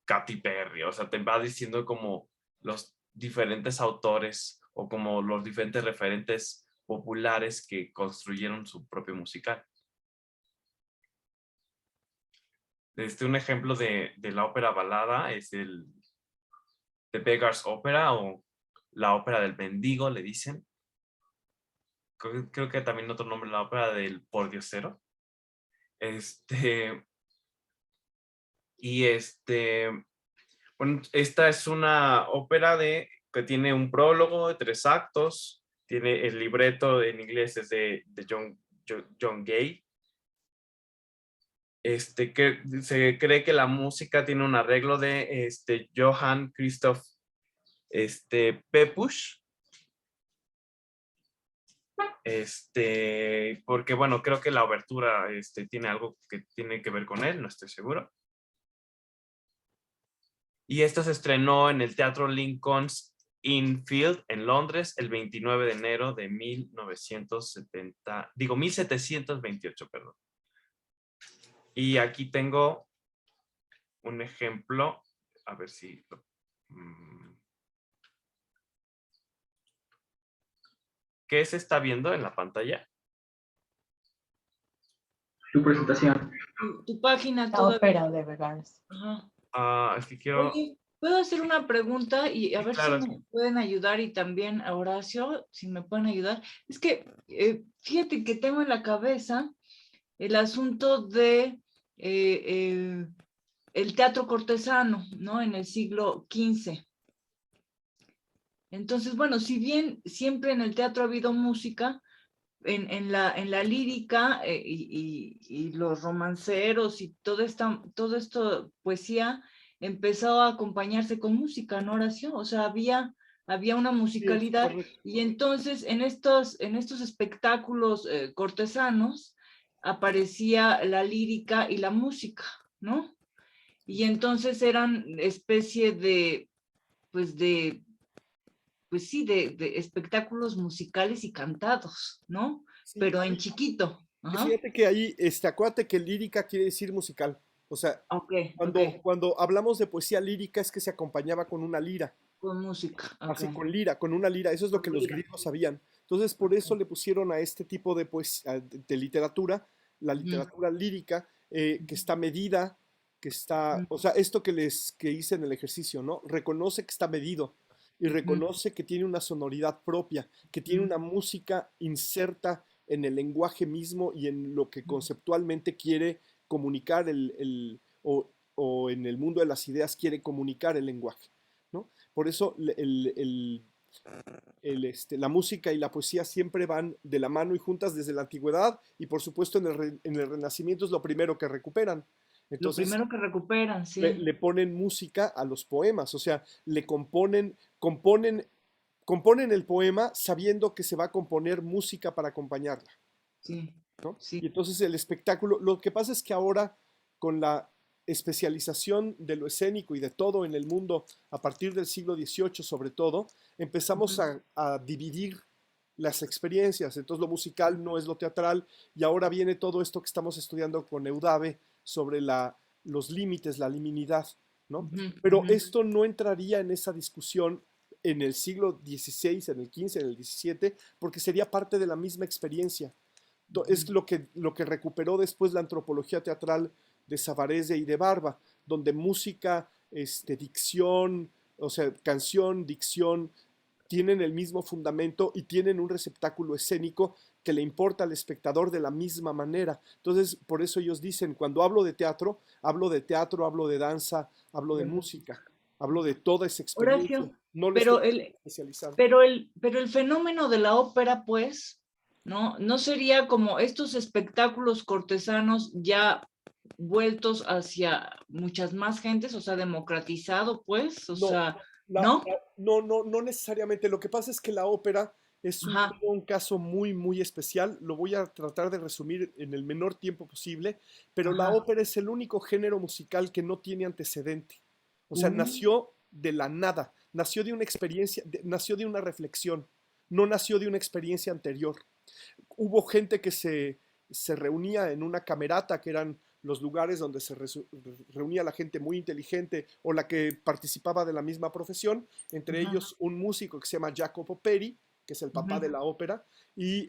Speaker 10: Katy Perry, o sea, te va diciendo como los diferentes autores o como los diferentes referentes populares que construyeron su propio musical. Un ejemplo de la ópera balada es el The Beggar's Opera o la ópera del mendigo, le dicen. Creo que también otro nombre, la ópera del pordiosero. Bueno, esta es una ópera que tiene un prólogo de 3 actos. Tiene el libreto en inglés es de John Gay. Que se cree que la música tiene un arreglo de Johann Christoph Pepusch. Porque bueno, creo que la obertura tiene algo que tiene que ver con él, no estoy seguro. Y esta se estrenó en el Teatro Lincoln's Inn Fields en Londres el 29 de enero de 1728, perdón. Y aquí tengo un ejemplo, a ver si... ¿Qué se está viendo en la pantalla?
Speaker 12: Tu presentación.
Speaker 3: Tu página
Speaker 4: La
Speaker 3: todavía.
Speaker 4: ópera de Vergara.
Speaker 3: Ajá.
Speaker 10: Es que quiero...
Speaker 3: Oye, ¿Puedo hacer una pregunta y a ver
Speaker 10: Claro.
Speaker 3: si me pueden ayudar y también a Horacio, si me pueden ayudar? Es que fíjate que tengo en la cabeza el asunto de el teatro cortesano, ¿no? En el siglo XV. Entonces, bueno, si bien siempre en el teatro ha habido música, en la lírica y los romanceros y todo esto, poesía, empezó a acompañarse con música, ¿no, Horacio? O sea, había una
Speaker 1: Sí, es
Speaker 3: musicalidad
Speaker 1: correcto.
Speaker 3: y entonces en estos espectáculos cortesanos aparecía la lírica y la música, ¿no? Y entonces eran especie de, pues sí, de espectáculos musicales y cantados, ¿no?
Speaker 1: Sí,
Speaker 3: Pero en chiquito.
Speaker 1: y
Speaker 3: Ajá.
Speaker 1: fíjate que ahí, acuérdate que lírica quiere decir musical. O sea,
Speaker 3: Ok, ok.
Speaker 1: cuando hablamos de poesía lírica es que se acompañaba con una lira.
Speaker 3: Con música. Ok.
Speaker 1: Así con lira, con una lira, eso es lo
Speaker 3: Con
Speaker 1: que los
Speaker 3: lira.
Speaker 1: griegos sabían. Entonces, por eso le pusieron a este tipo de, de literatura, la literatura lírica, que está medida, que está, o sea, esto que hice en el ejercicio, ¿no? Reconoce que está medido y reconoce que tiene una sonoridad propia, que tiene una música inserta en el lenguaje mismo y en lo que conceptualmente quiere comunicar o en el mundo de las ideas quiere comunicar el lenguaje, ¿no? Por eso la música y la poesía siempre van de la mano y juntas desde la antigüedad y por supuesto en el Renacimiento es lo primero que recuperan.
Speaker 3: Lo
Speaker 1: Entonces
Speaker 3: primero que recuperan,
Speaker 1: le,
Speaker 3: sí.
Speaker 1: le ponen música a los poemas, o sea, le componen el poema sabiendo que se va a componer música para acompañarla,
Speaker 3: Sí,
Speaker 1: ¿no?
Speaker 3: sí.
Speaker 1: Y entonces el espectáculo, lo que pasa es que ahora con la especialización de lo escénico y de todo en el mundo a partir del siglo XVIII sobre todo, empezamos a dividir las experiencias, entonces lo musical no es lo teatral y ahora viene todo esto que estamos estudiando con Eudave sobre los límites, la liminidad, ¿no? Pero esto no entraría en esa discusión en el siglo XVI, en el XV, en el XVII, porque sería parte de la misma experiencia. Es lo que recuperó después la antropología teatral de Savarese y de Barba, donde música, dicción, o sea, canción, dicción, tienen el mismo fundamento y tienen un receptáculo escénico que le importa al espectador de la misma manera. Entonces, por eso ellos dicen, cuando hablo de teatro, hablo de danza, hablo de música, hablo de toda esa experiencia.
Speaker 3: Horacio,
Speaker 1: No le
Speaker 3: pero
Speaker 1: estoy especializando.
Speaker 3: pero el fenómeno de la ópera, pues, ¿no sería como estos espectáculos cortesanos ya vueltos hacia muchas más gentes, o sea, democratizado, pues, o sea, ¿no?
Speaker 1: No necesariamente. Lo que pasa es que la ópera es
Speaker 3: Ajá.
Speaker 1: un caso muy, muy especial. Lo voy a tratar de resumir en el menor tiempo posible, pero la
Speaker 3: Ajá.
Speaker 1: ópera es el único género musical que no tiene antecedente. O sea, nació de la nada, nació de una experiencia, nació de una reflexión, no nació de una experiencia anterior. Hubo gente que se reunía en una camerata, que eran los lugares donde se reunía la gente muy inteligente o la que participaba de la misma profesión, entre ellos un músico que se llama Jacopo Peri, que es el papá de la ópera, y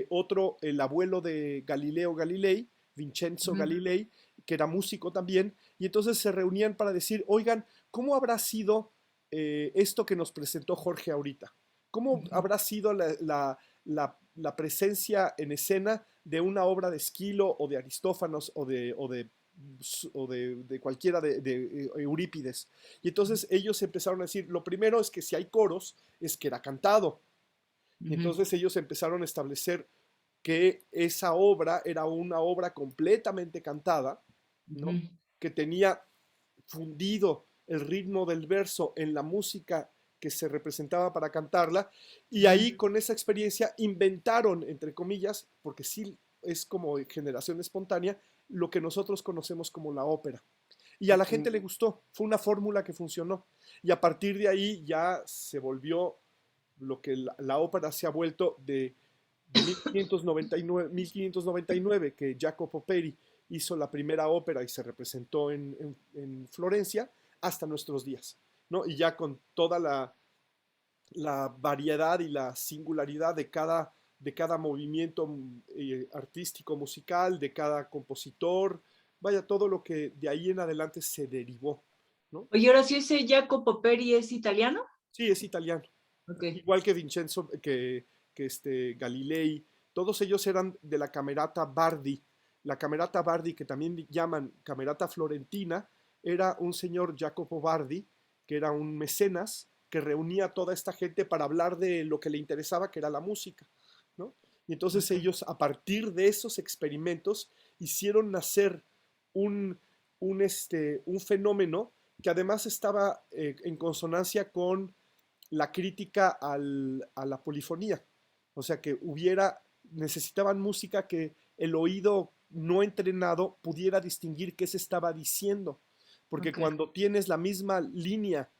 Speaker 1: otro, el abuelo de Galileo Galilei, Vincenzo Galilei, que era músico también, y entonces se reunían para decir, oigan, ¿cómo habrá sido esto que nos presentó Jorge ahorita? ¿Cómo habrá sido la presencia en escena de una obra de Esquilo o de Aristófanos o de cualquiera de Eurípides? Y entonces ellos empezaron a decir, lo primero es que si hay coros, es que era cantado. Y entonces ellos empezaron a establecer que esa obra era una obra completamente cantada, ¿no? Que tenía fundido el ritmo del verso en la música que se representaba para cantarla, y ahí con esa experiencia inventaron, entre comillas, porque sí es como generación espontánea, lo que nosotros conocemos como la ópera. Y a la gente le gustó, fue una fórmula que funcionó. Y a partir de ahí ya se volvió lo que la ópera se ha vuelto de 1599, que Jacopo Peri hizo la primera ópera y se representó en Florencia, hasta nuestros días, ¿no? Y ya con toda la variedad y la singularidad de cada movimiento artístico, musical, de cada compositor, vaya, todo lo que de ahí en adelante se derivó. ¿no?
Speaker 3: Oye, ahora sí ese Jacopo Peri es italiano.
Speaker 1: Sí, es italiano.
Speaker 3: Okay.
Speaker 1: Igual que Vincenzo, que Galilei, todos ellos eran de la Camerata Bardi. La Camerata Bardi, que también llaman Camerata Florentina, era un señor Jacopo Bardi, que era un mecenas, que reunía a toda esta gente para hablar de lo que le interesaba, que era la música, ¿no? Y entonces ellos, a partir de esos experimentos, hicieron nacer un fenómeno que además estaba en consonancia con la crítica a la polifonía. O sea, que necesitaban música que el oído no entrenado pudiera distinguir qué se estaba diciendo. Porque cuando tienes la misma línea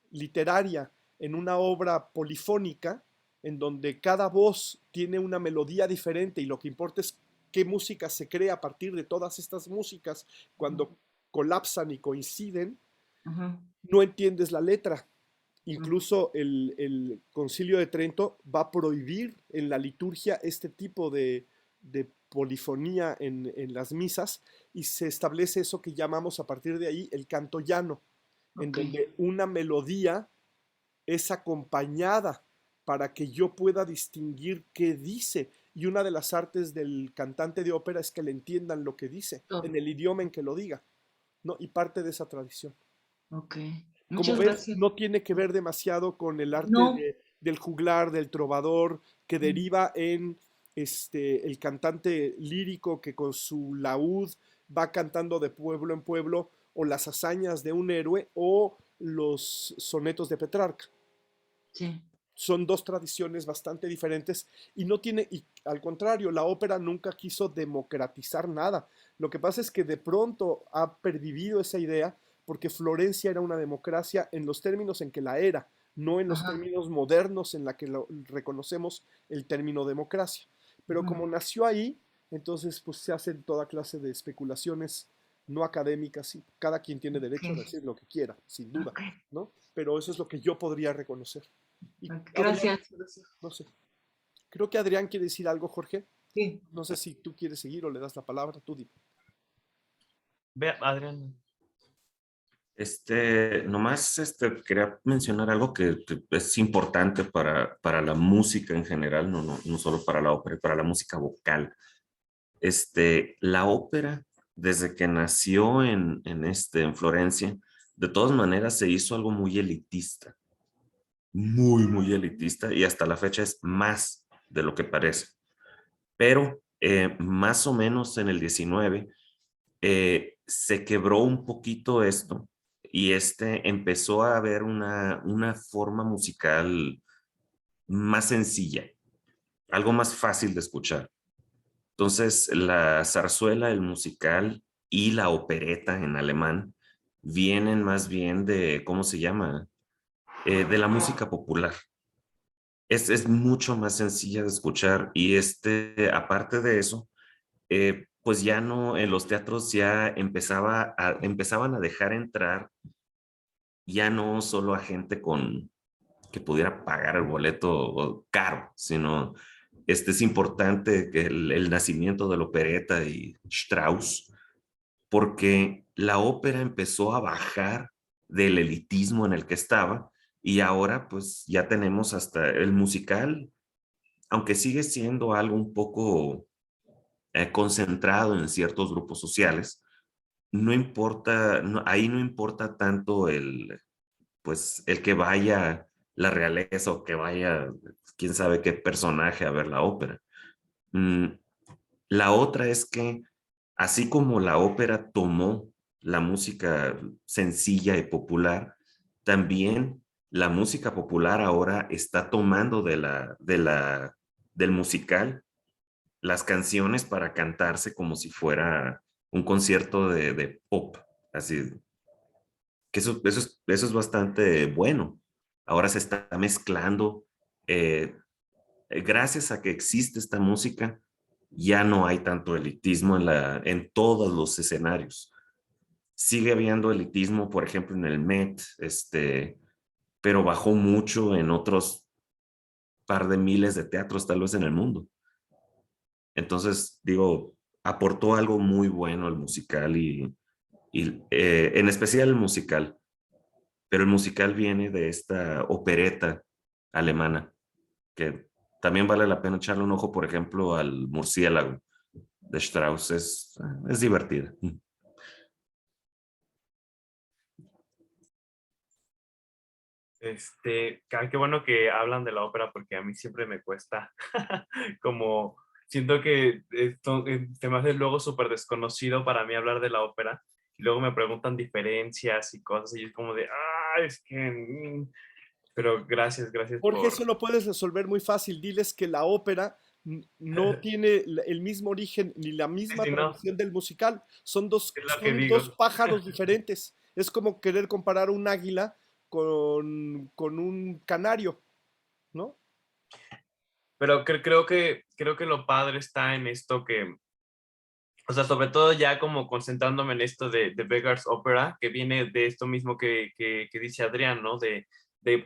Speaker 1: literaria en una obra polifónica, en donde cada voz tiene una melodía diferente y lo que importa es qué música se crea a partir de todas estas músicas, cuando colapsan y coinciden, no entiendes la letra. Incluso el Concilio de Trento va a prohibir en la liturgia este tipo de polifonía en las misas, y se establece eso que llamamos a partir de ahí el canto llano, en donde una melodía es acompañada para que yo pueda distinguir qué dice. Y una de las artes del cantante de ópera es que le entiendan lo que dice, en el idioma en que lo diga, ¿no? Y parte de esa tradición.
Speaker 3: Muchas
Speaker 1: Como ves,
Speaker 3: gracias.
Speaker 1: no tiene que ver demasiado con el arte
Speaker 3: No.
Speaker 1: del juglar, del trovador, que deriva en el cantante lírico que con su laúd va cantando de pueblo en pueblo, o las hazañas de un héroe, o los sonetos de Petrarca.
Speaker 3: Sí.
Speaker 1: Son dos tradiciones bastante diferentes, y al contrario, la ópera nunca quiso democratizar nada. Lo que pasa es que de pronto ha perdido esa idea, porque Florencia era una democracia en los términos en que la era, no en los términos modernos en la que reconocemos el término democracia. Pero como nació ahí, entonces pues se hacen toda clase de especulaciones no académicas, y cada quien tiene derecho a decir lo que quiera, sin duda, ¿no? Pero eso es lo que yo podría reconocer. Y
Speaker 3: Gracias.
Speaker 1: Adrián, no sé. Creo que Adrián quiere decir algo, Jorge.
Speaker 3: Sí.
Speaker 1: No sé si tú quieres seguir o le das la palabra, tú dime.
Speaker 10: Ve, Adrián.
Speaker 2: Nomás quería mencionar algo que es importante para la música en general, no solo para la ópera, para la música vocal. La ópera, desde que nació en Florencia, de todas maneras se hizo algo muy elitista, muy elitista, y hasta la fecha es más de lo que parece. Pero más o menos en el 19 se quebró un poquito esto, y empezó a haber una forma musical más sencilla, algo más fácil de escuchar. Entonces, la zarzuela, el musical y la opereta en alemán vienen más bien de, ¿cómo se llama? De la música popular. Es mucho más sencilla de escuchar, y aparte de eso, pues ya no, en los teatros ya empezaban a dejar entrar ya no solo a gente que pudiera pagar el boleto caro, sino es importante que el nacimiento de la opereta y Strauss, porque la ópera empezó a bajar del elitismo en el que estaba, y ahora pues ya tenemos hasta el musical, aunque sigue siendo algo un poco concentrado en ciertos grupos sociales. No importa, ahí no importa tanto pues el que vaya la realeza o que vaya quién sabe qué personaje a ver la ópera. La otra es que así como la ópera tomó la música sencilla y popular, también la música popular ahora está tomando del musical las canciones para cantarse como si fuera un concierto de pop, así que eso es bastante bueno. Ahora se está mezclando, gracias a que existe esta música, ya no hay tanto elitismo en todos los escenarios. Sigue habiendo elitismo, por ejemplo, en el Met, pero bajó mucho en otros par de miles de teatros, tal vez en el mundo. Entonces, digo, aportó algo muy bueno el musical, y en especial el musical. pero el musical viene de esta opereta alemana, que también vale la pena echarle un ojo, por ejemplo, al Murciélago de Strauss, es divertida.
Speaker 10: Qué bueno que hablan de la ópera porque a mí siempre me cuesta como siento que esto se me hace luego súper desconocido para mí hablar de la ópera y luego me preguntan diferencias y cosas y es como de, es que, pero gracias
Speaker 1: Jorge,
Speaker 10: por...
Speaker 1: eso lo puedes resolver muy fácil. Diles que la ópera no tiene el mismo origen ni la
Speaker 10: Sí,
Speaker 1: misma
Speaker 10: sí, no,
Speaker 1: tradición del musical.
Speaker 10: es lo que
Speaker 1: Son
Speaker 10: digo.
Speaker 1: dos pájaros diferentes. Es como querer comparar un águila con un canario, ¿no?
Speaker 10: Pero creo que lo padre está en esto que, o sea, sobre todo ya como concentrándome en esto de Beggar's Opera, que viene de esto mismo que dice Adrián, ¿no? De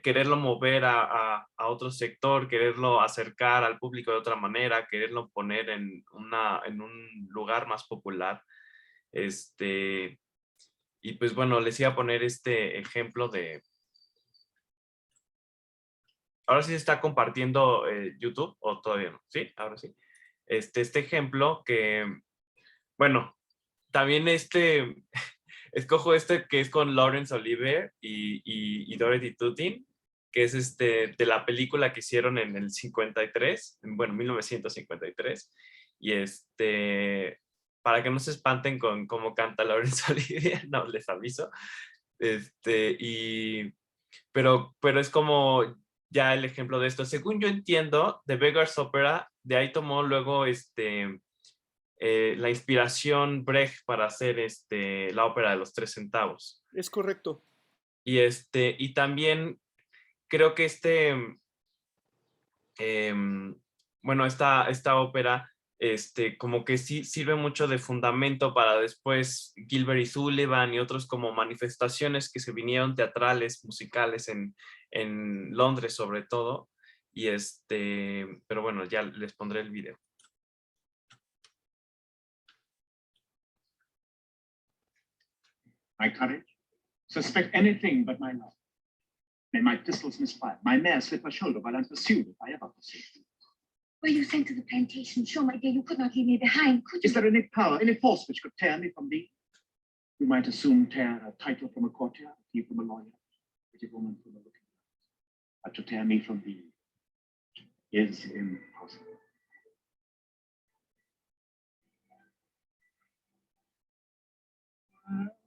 Speaker 10: quererlo mover a otro sector, quererlo acercar al público de otra manera, quererlo poner en un lugar más popular. Y pues bueno, les iba a poner este ejemplo de... Ahora sí se está compartiendo YouTube, o todavía no, ¿sí? Ahora sí. Este ejemplo que, bueno, también escojo que es con Laurence Olivier y Dorothy Tutin, que es de la película que hicieron en el 53, bueno, 1953, y para que no se espanten con cómo canta Laurence Olivier, no, les aviso, pero es como ya el ejemplo de esto. Según yo entiendo, The Beggar's Opera, de ahí tomó luego la inspiración Brecht para hacer la ópera de los 3 centavos.
Speaker 1: Es correcto.
Speaker 10: Y también creo que bueno, esta ópera como que sí sirve mucho de fundamento para después Gilbert y Sullivan y otros como manifestaciones que se vinieron teatrales, musicales en Londres sobre todo. Pero bueno, ya les pondré el video.
Speaker 14: My courage? Suspect anything but my love. May my pistols misfire, my mare slip her shoulder while I'm pursued, if I ever pursue.
Speaker 15: Were you sent to the plantation? Sure, my dear, you could not leave me behind, could you?
Speaker 14: Is there any power, any force which could tear me from thee? You might as soon tear a title from a courtier, a key from a lawyer, a pretty woman from a looking glass. But to tear me from thee is impossible.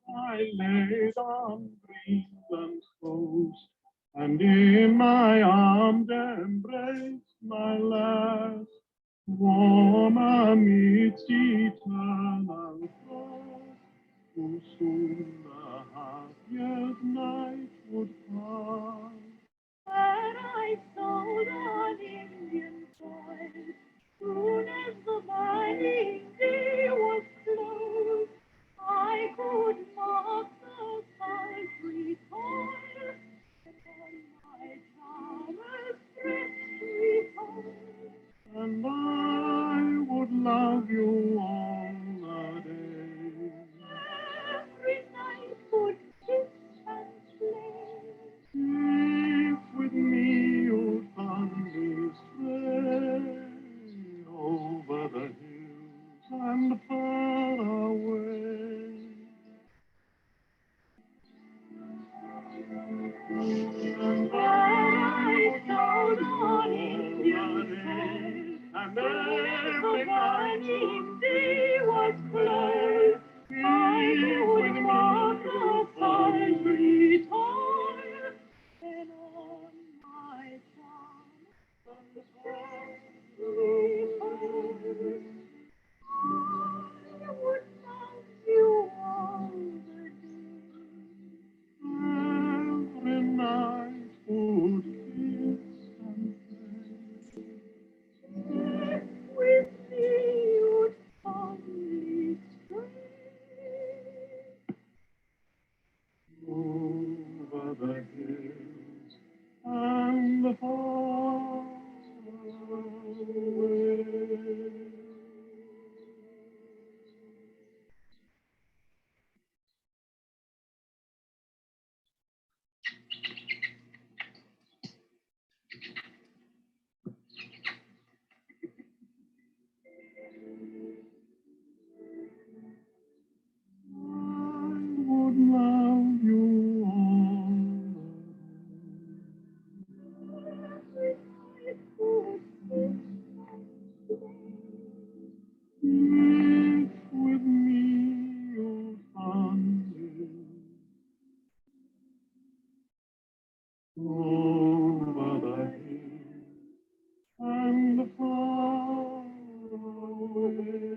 Speaker 14: I laid on Greenland's coast, and in my arms embraced my lass, warm amidst eternal frost, who soon the happiest night would pass.
Speaker 15: When I sold on Indian soil, soon as the mighty sea was closed, I could mark the sultry toil, and on my charmer's breast repose.
Speaker 14: And I would love you all the day.
Speaker 15: Every night would kiss and play.
Speaker 14: If with me you'd fondly stray over the hills and far away. And I sold on Indian sail, and every burning sea was closed. I would walk the sultry toil, and on my charm repose. I would love you all the day. Every night would kiss and play. If with me you'd fondly stray over the hill and far away.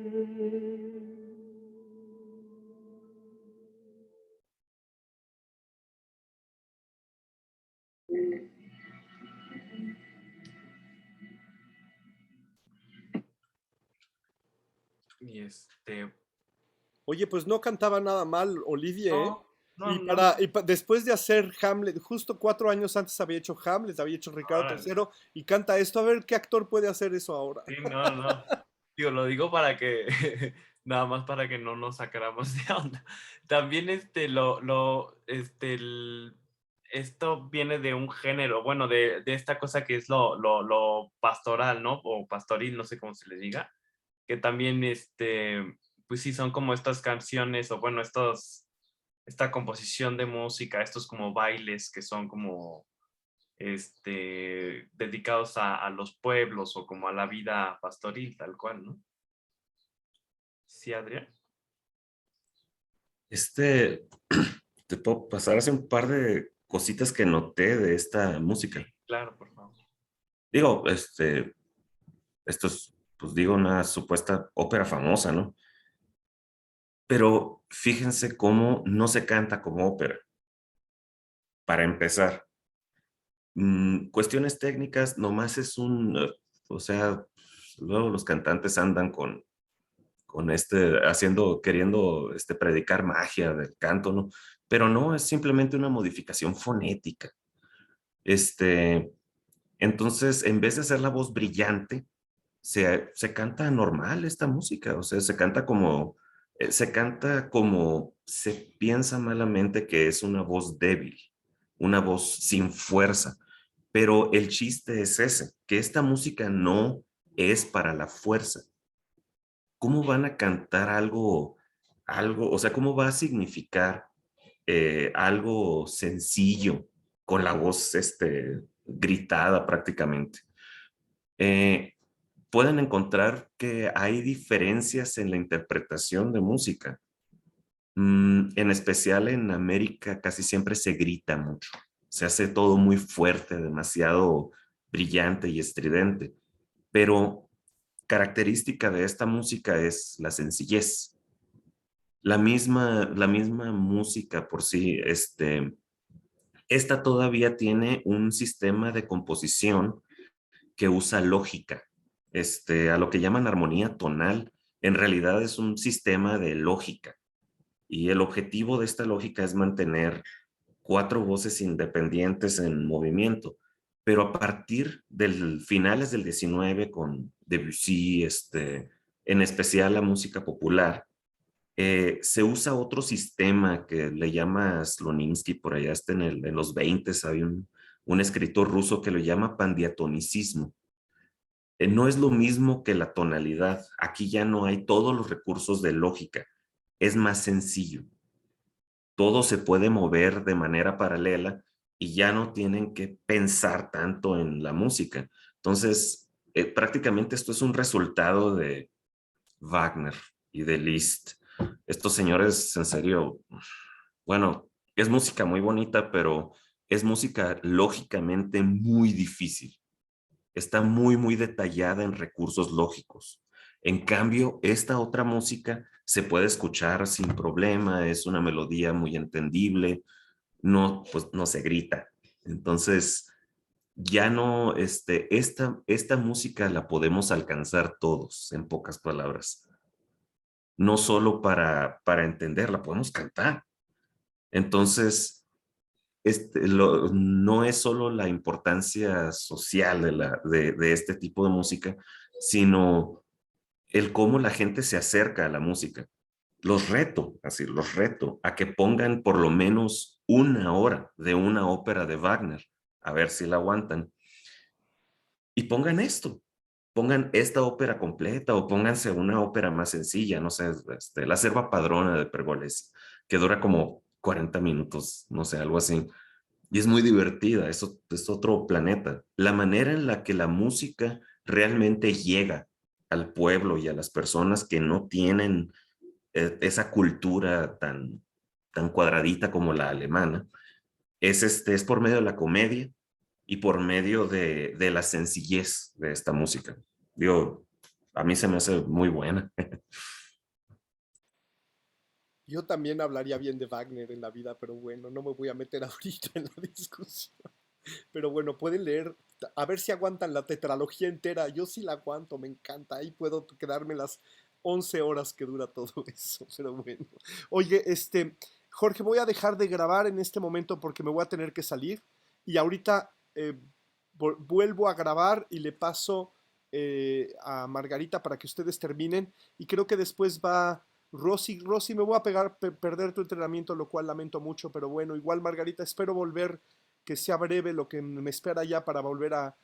Speaker 10: Y
Speaker 1: Oye, pues no cantaba nada mal Olivier, ¿eh?
Speaker 10: no,
Speaker 1: Y,
Speaker 10: no.
Speaker 1: después de hacer Hamlet, justo 4 años antes había hecho Hamlet, había hecho Ricardo
Speaker 10: Órale.
Speaker 1: III y canta esto. A ver qué actor puede hacer eso ahora.
Speaker 10: Sí, no. Digo, lo digo para que, nada más para que no nos sacáramos de onda. También esto viene de un género, bueno, de esta cosa que es lo pastoral, ¿no? O pastoril, no sé cómo se le diga, que también, pues sí, son como estas canciones, o bueno, esta composición de música, estos como bailes que son como dedicados a los pueblos o como a la vida pastoril, tal cual, ¿no? Sí, Adrián.
Speaker 2: Te puedo pasar hace un par de cositas que noté de esta música.
Speaker 10: Claro, por favor.
Speaker 2: Digo, esto es, pues digo, una supuesta ópera famosa, ¿no? Pero fíjense cómo no se canta como ópera. Para empezar, cuestiones técnicas, nomás es o sea, luego los cantantes andan con queriendo predicar magia del canto, ¿no? Pero no, es simplemente una modificación fonética. Entonces, en vez de hacer la voz brillante, se canta normal esta música, o sea, se canta como se piensa malamente que es una voz débil, una voz sin fuerza. Pero el chiste es ese, que esta música no es para la fuerza. ¿Cómo van a cantar o sea, cómo va a significar algo sencillo con la voz gritada prácticamente? Pueden encontrar que hay diferencias en la interpretación de música. En especial en América casi siempre se grita mucho. Se hace todo muy fuerte, demasiado brillante y estridente. Pero característica de esta música es la sencillez. La misma música por sí, esta todavía tiene un sistema de composición que usa lógica, a lo que llaman armonía tonal. En realidad es un sistema de lógica y el objetivo de esta lógica es mantener 4 voces independientes en movimiento, pero a partir del finales del 19 con Debussy, en especial la música popular, se usa otro sistema que le llama Sloninsky, por allá en los 20 hay un escritor ruso que lo llama pandiatonicismo. No es lo mismo que la tonalidad. Aquí ya no hay todos los recursos de lógica. Es más sencillo. Todo se puede mover de manera paralela y ya no tienen que pensar tanto en la música. Entonces, prácticamente esto es un resultado de Wagner y de Liszt. Estos señores, en serio, bueno, es música muy bonita, pero es música lógicamente muy difícil. Está muy detallada en recursos lógicos. En cambio, esta otra música se puede escuchar sin problema, es una melodía muy entendible, pues no se grita. Entonces, ya no, esta música la podemos alcanzar todos, en pocas palabras. No solo para entenderla, podemos cantar. Entonces, no es solo la importancia social de este tipo de música, sino el cómo la gente se acerca a la música. Los reto a que pongan por lo menos 1 hora de una ópera de Wagner, a ver si la aguantan. Y pongan esta ópera completa o pónganse una ópera más sencilla, no sé, La Serva Padrona de Pergolesi, que dura como 40 minutos, no sé, algo así. Y es muy divertida, eso es otro planeta. La manera en la que la música realmente llega al pueblo y a las personas que no tienen esa cultura tan cuadradita como la alemana, es por medio de la comedia y por medio de la sencillez de esta música. Digo, a mí se me hace muy buena.
Speaker 1: Yo también hablaría bien de Wagner en la vida, pero bueno, no me voy a meter ahorita en la discusión. Pero bueno, pueden leer, a ver si aguantan la tetralogía entera. Yo sí la aguanto, me encanta. Ahí puedo quedarme las 11 horas que dura todo eso. Pero bueno. Oye, Jorge, voy a dejar de grabar en este momento porque me voy a tener que salir. Y ahorita vuelvo a grabar y le paso a Margarita para que ustedes terminen. Y creo que después va Rosy. Rosy, me voy a perder tu entrenamiento, lo cual lamento mucho. Pero bueno, igual Margarita, espero volver, que sea breve lo que me espera ya para volver a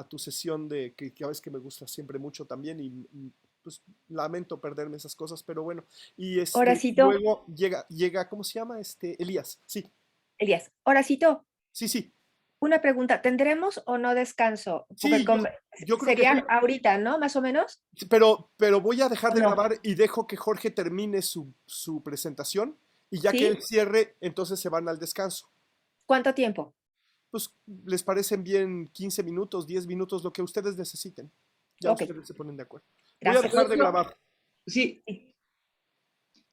Speaker 1: tu sesión que a veces que me gusta siempre mucho también y pues lamento perderme esas cosas, pero bueno. Y
Speaker 11: Horacito.
Speaker 1: luego llega, ¿cómo se llama? Elías, sí.
Speaker 11: Elías, Horacito.
Speaker 1: Sí, sí.
Speaker 11: Una pregunta, ¿tendremos o no descanso? Porque
Speaker 1: Sí, yo creo
Speaker 11: sería
Speaker 1: que
Speaker 11: ahorita, ¿no? Más o menos.
Speaker 1: pero voy a dejar
Speaker 11: ¿O
Speaker 1: de
Speaker 11: no?
Speaker 1: grabar y dejo que Jorge termine su presentación y ya que
Speaker 11: ¿Sí?
Speaker 1: él cierre, entonces se van al descanso.
Speaker 11: ¿Cuánto tiempo?
Speaker 1: Pues les parecen bien 15 minutos, 10 minutos, lo que ustedes necesiten. Ya
Speaker 11: Ok.
Speaker 1: ustedes se ponen de acuerdo.
Speaker 11: Gracias.
Speaker 1: Voy a dejar de grabar.
Speaker 3: Sí.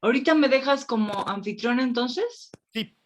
Speaker 3: ¿Ahorita me dejas como anfitrión entonces?
Speaker 1: Sí.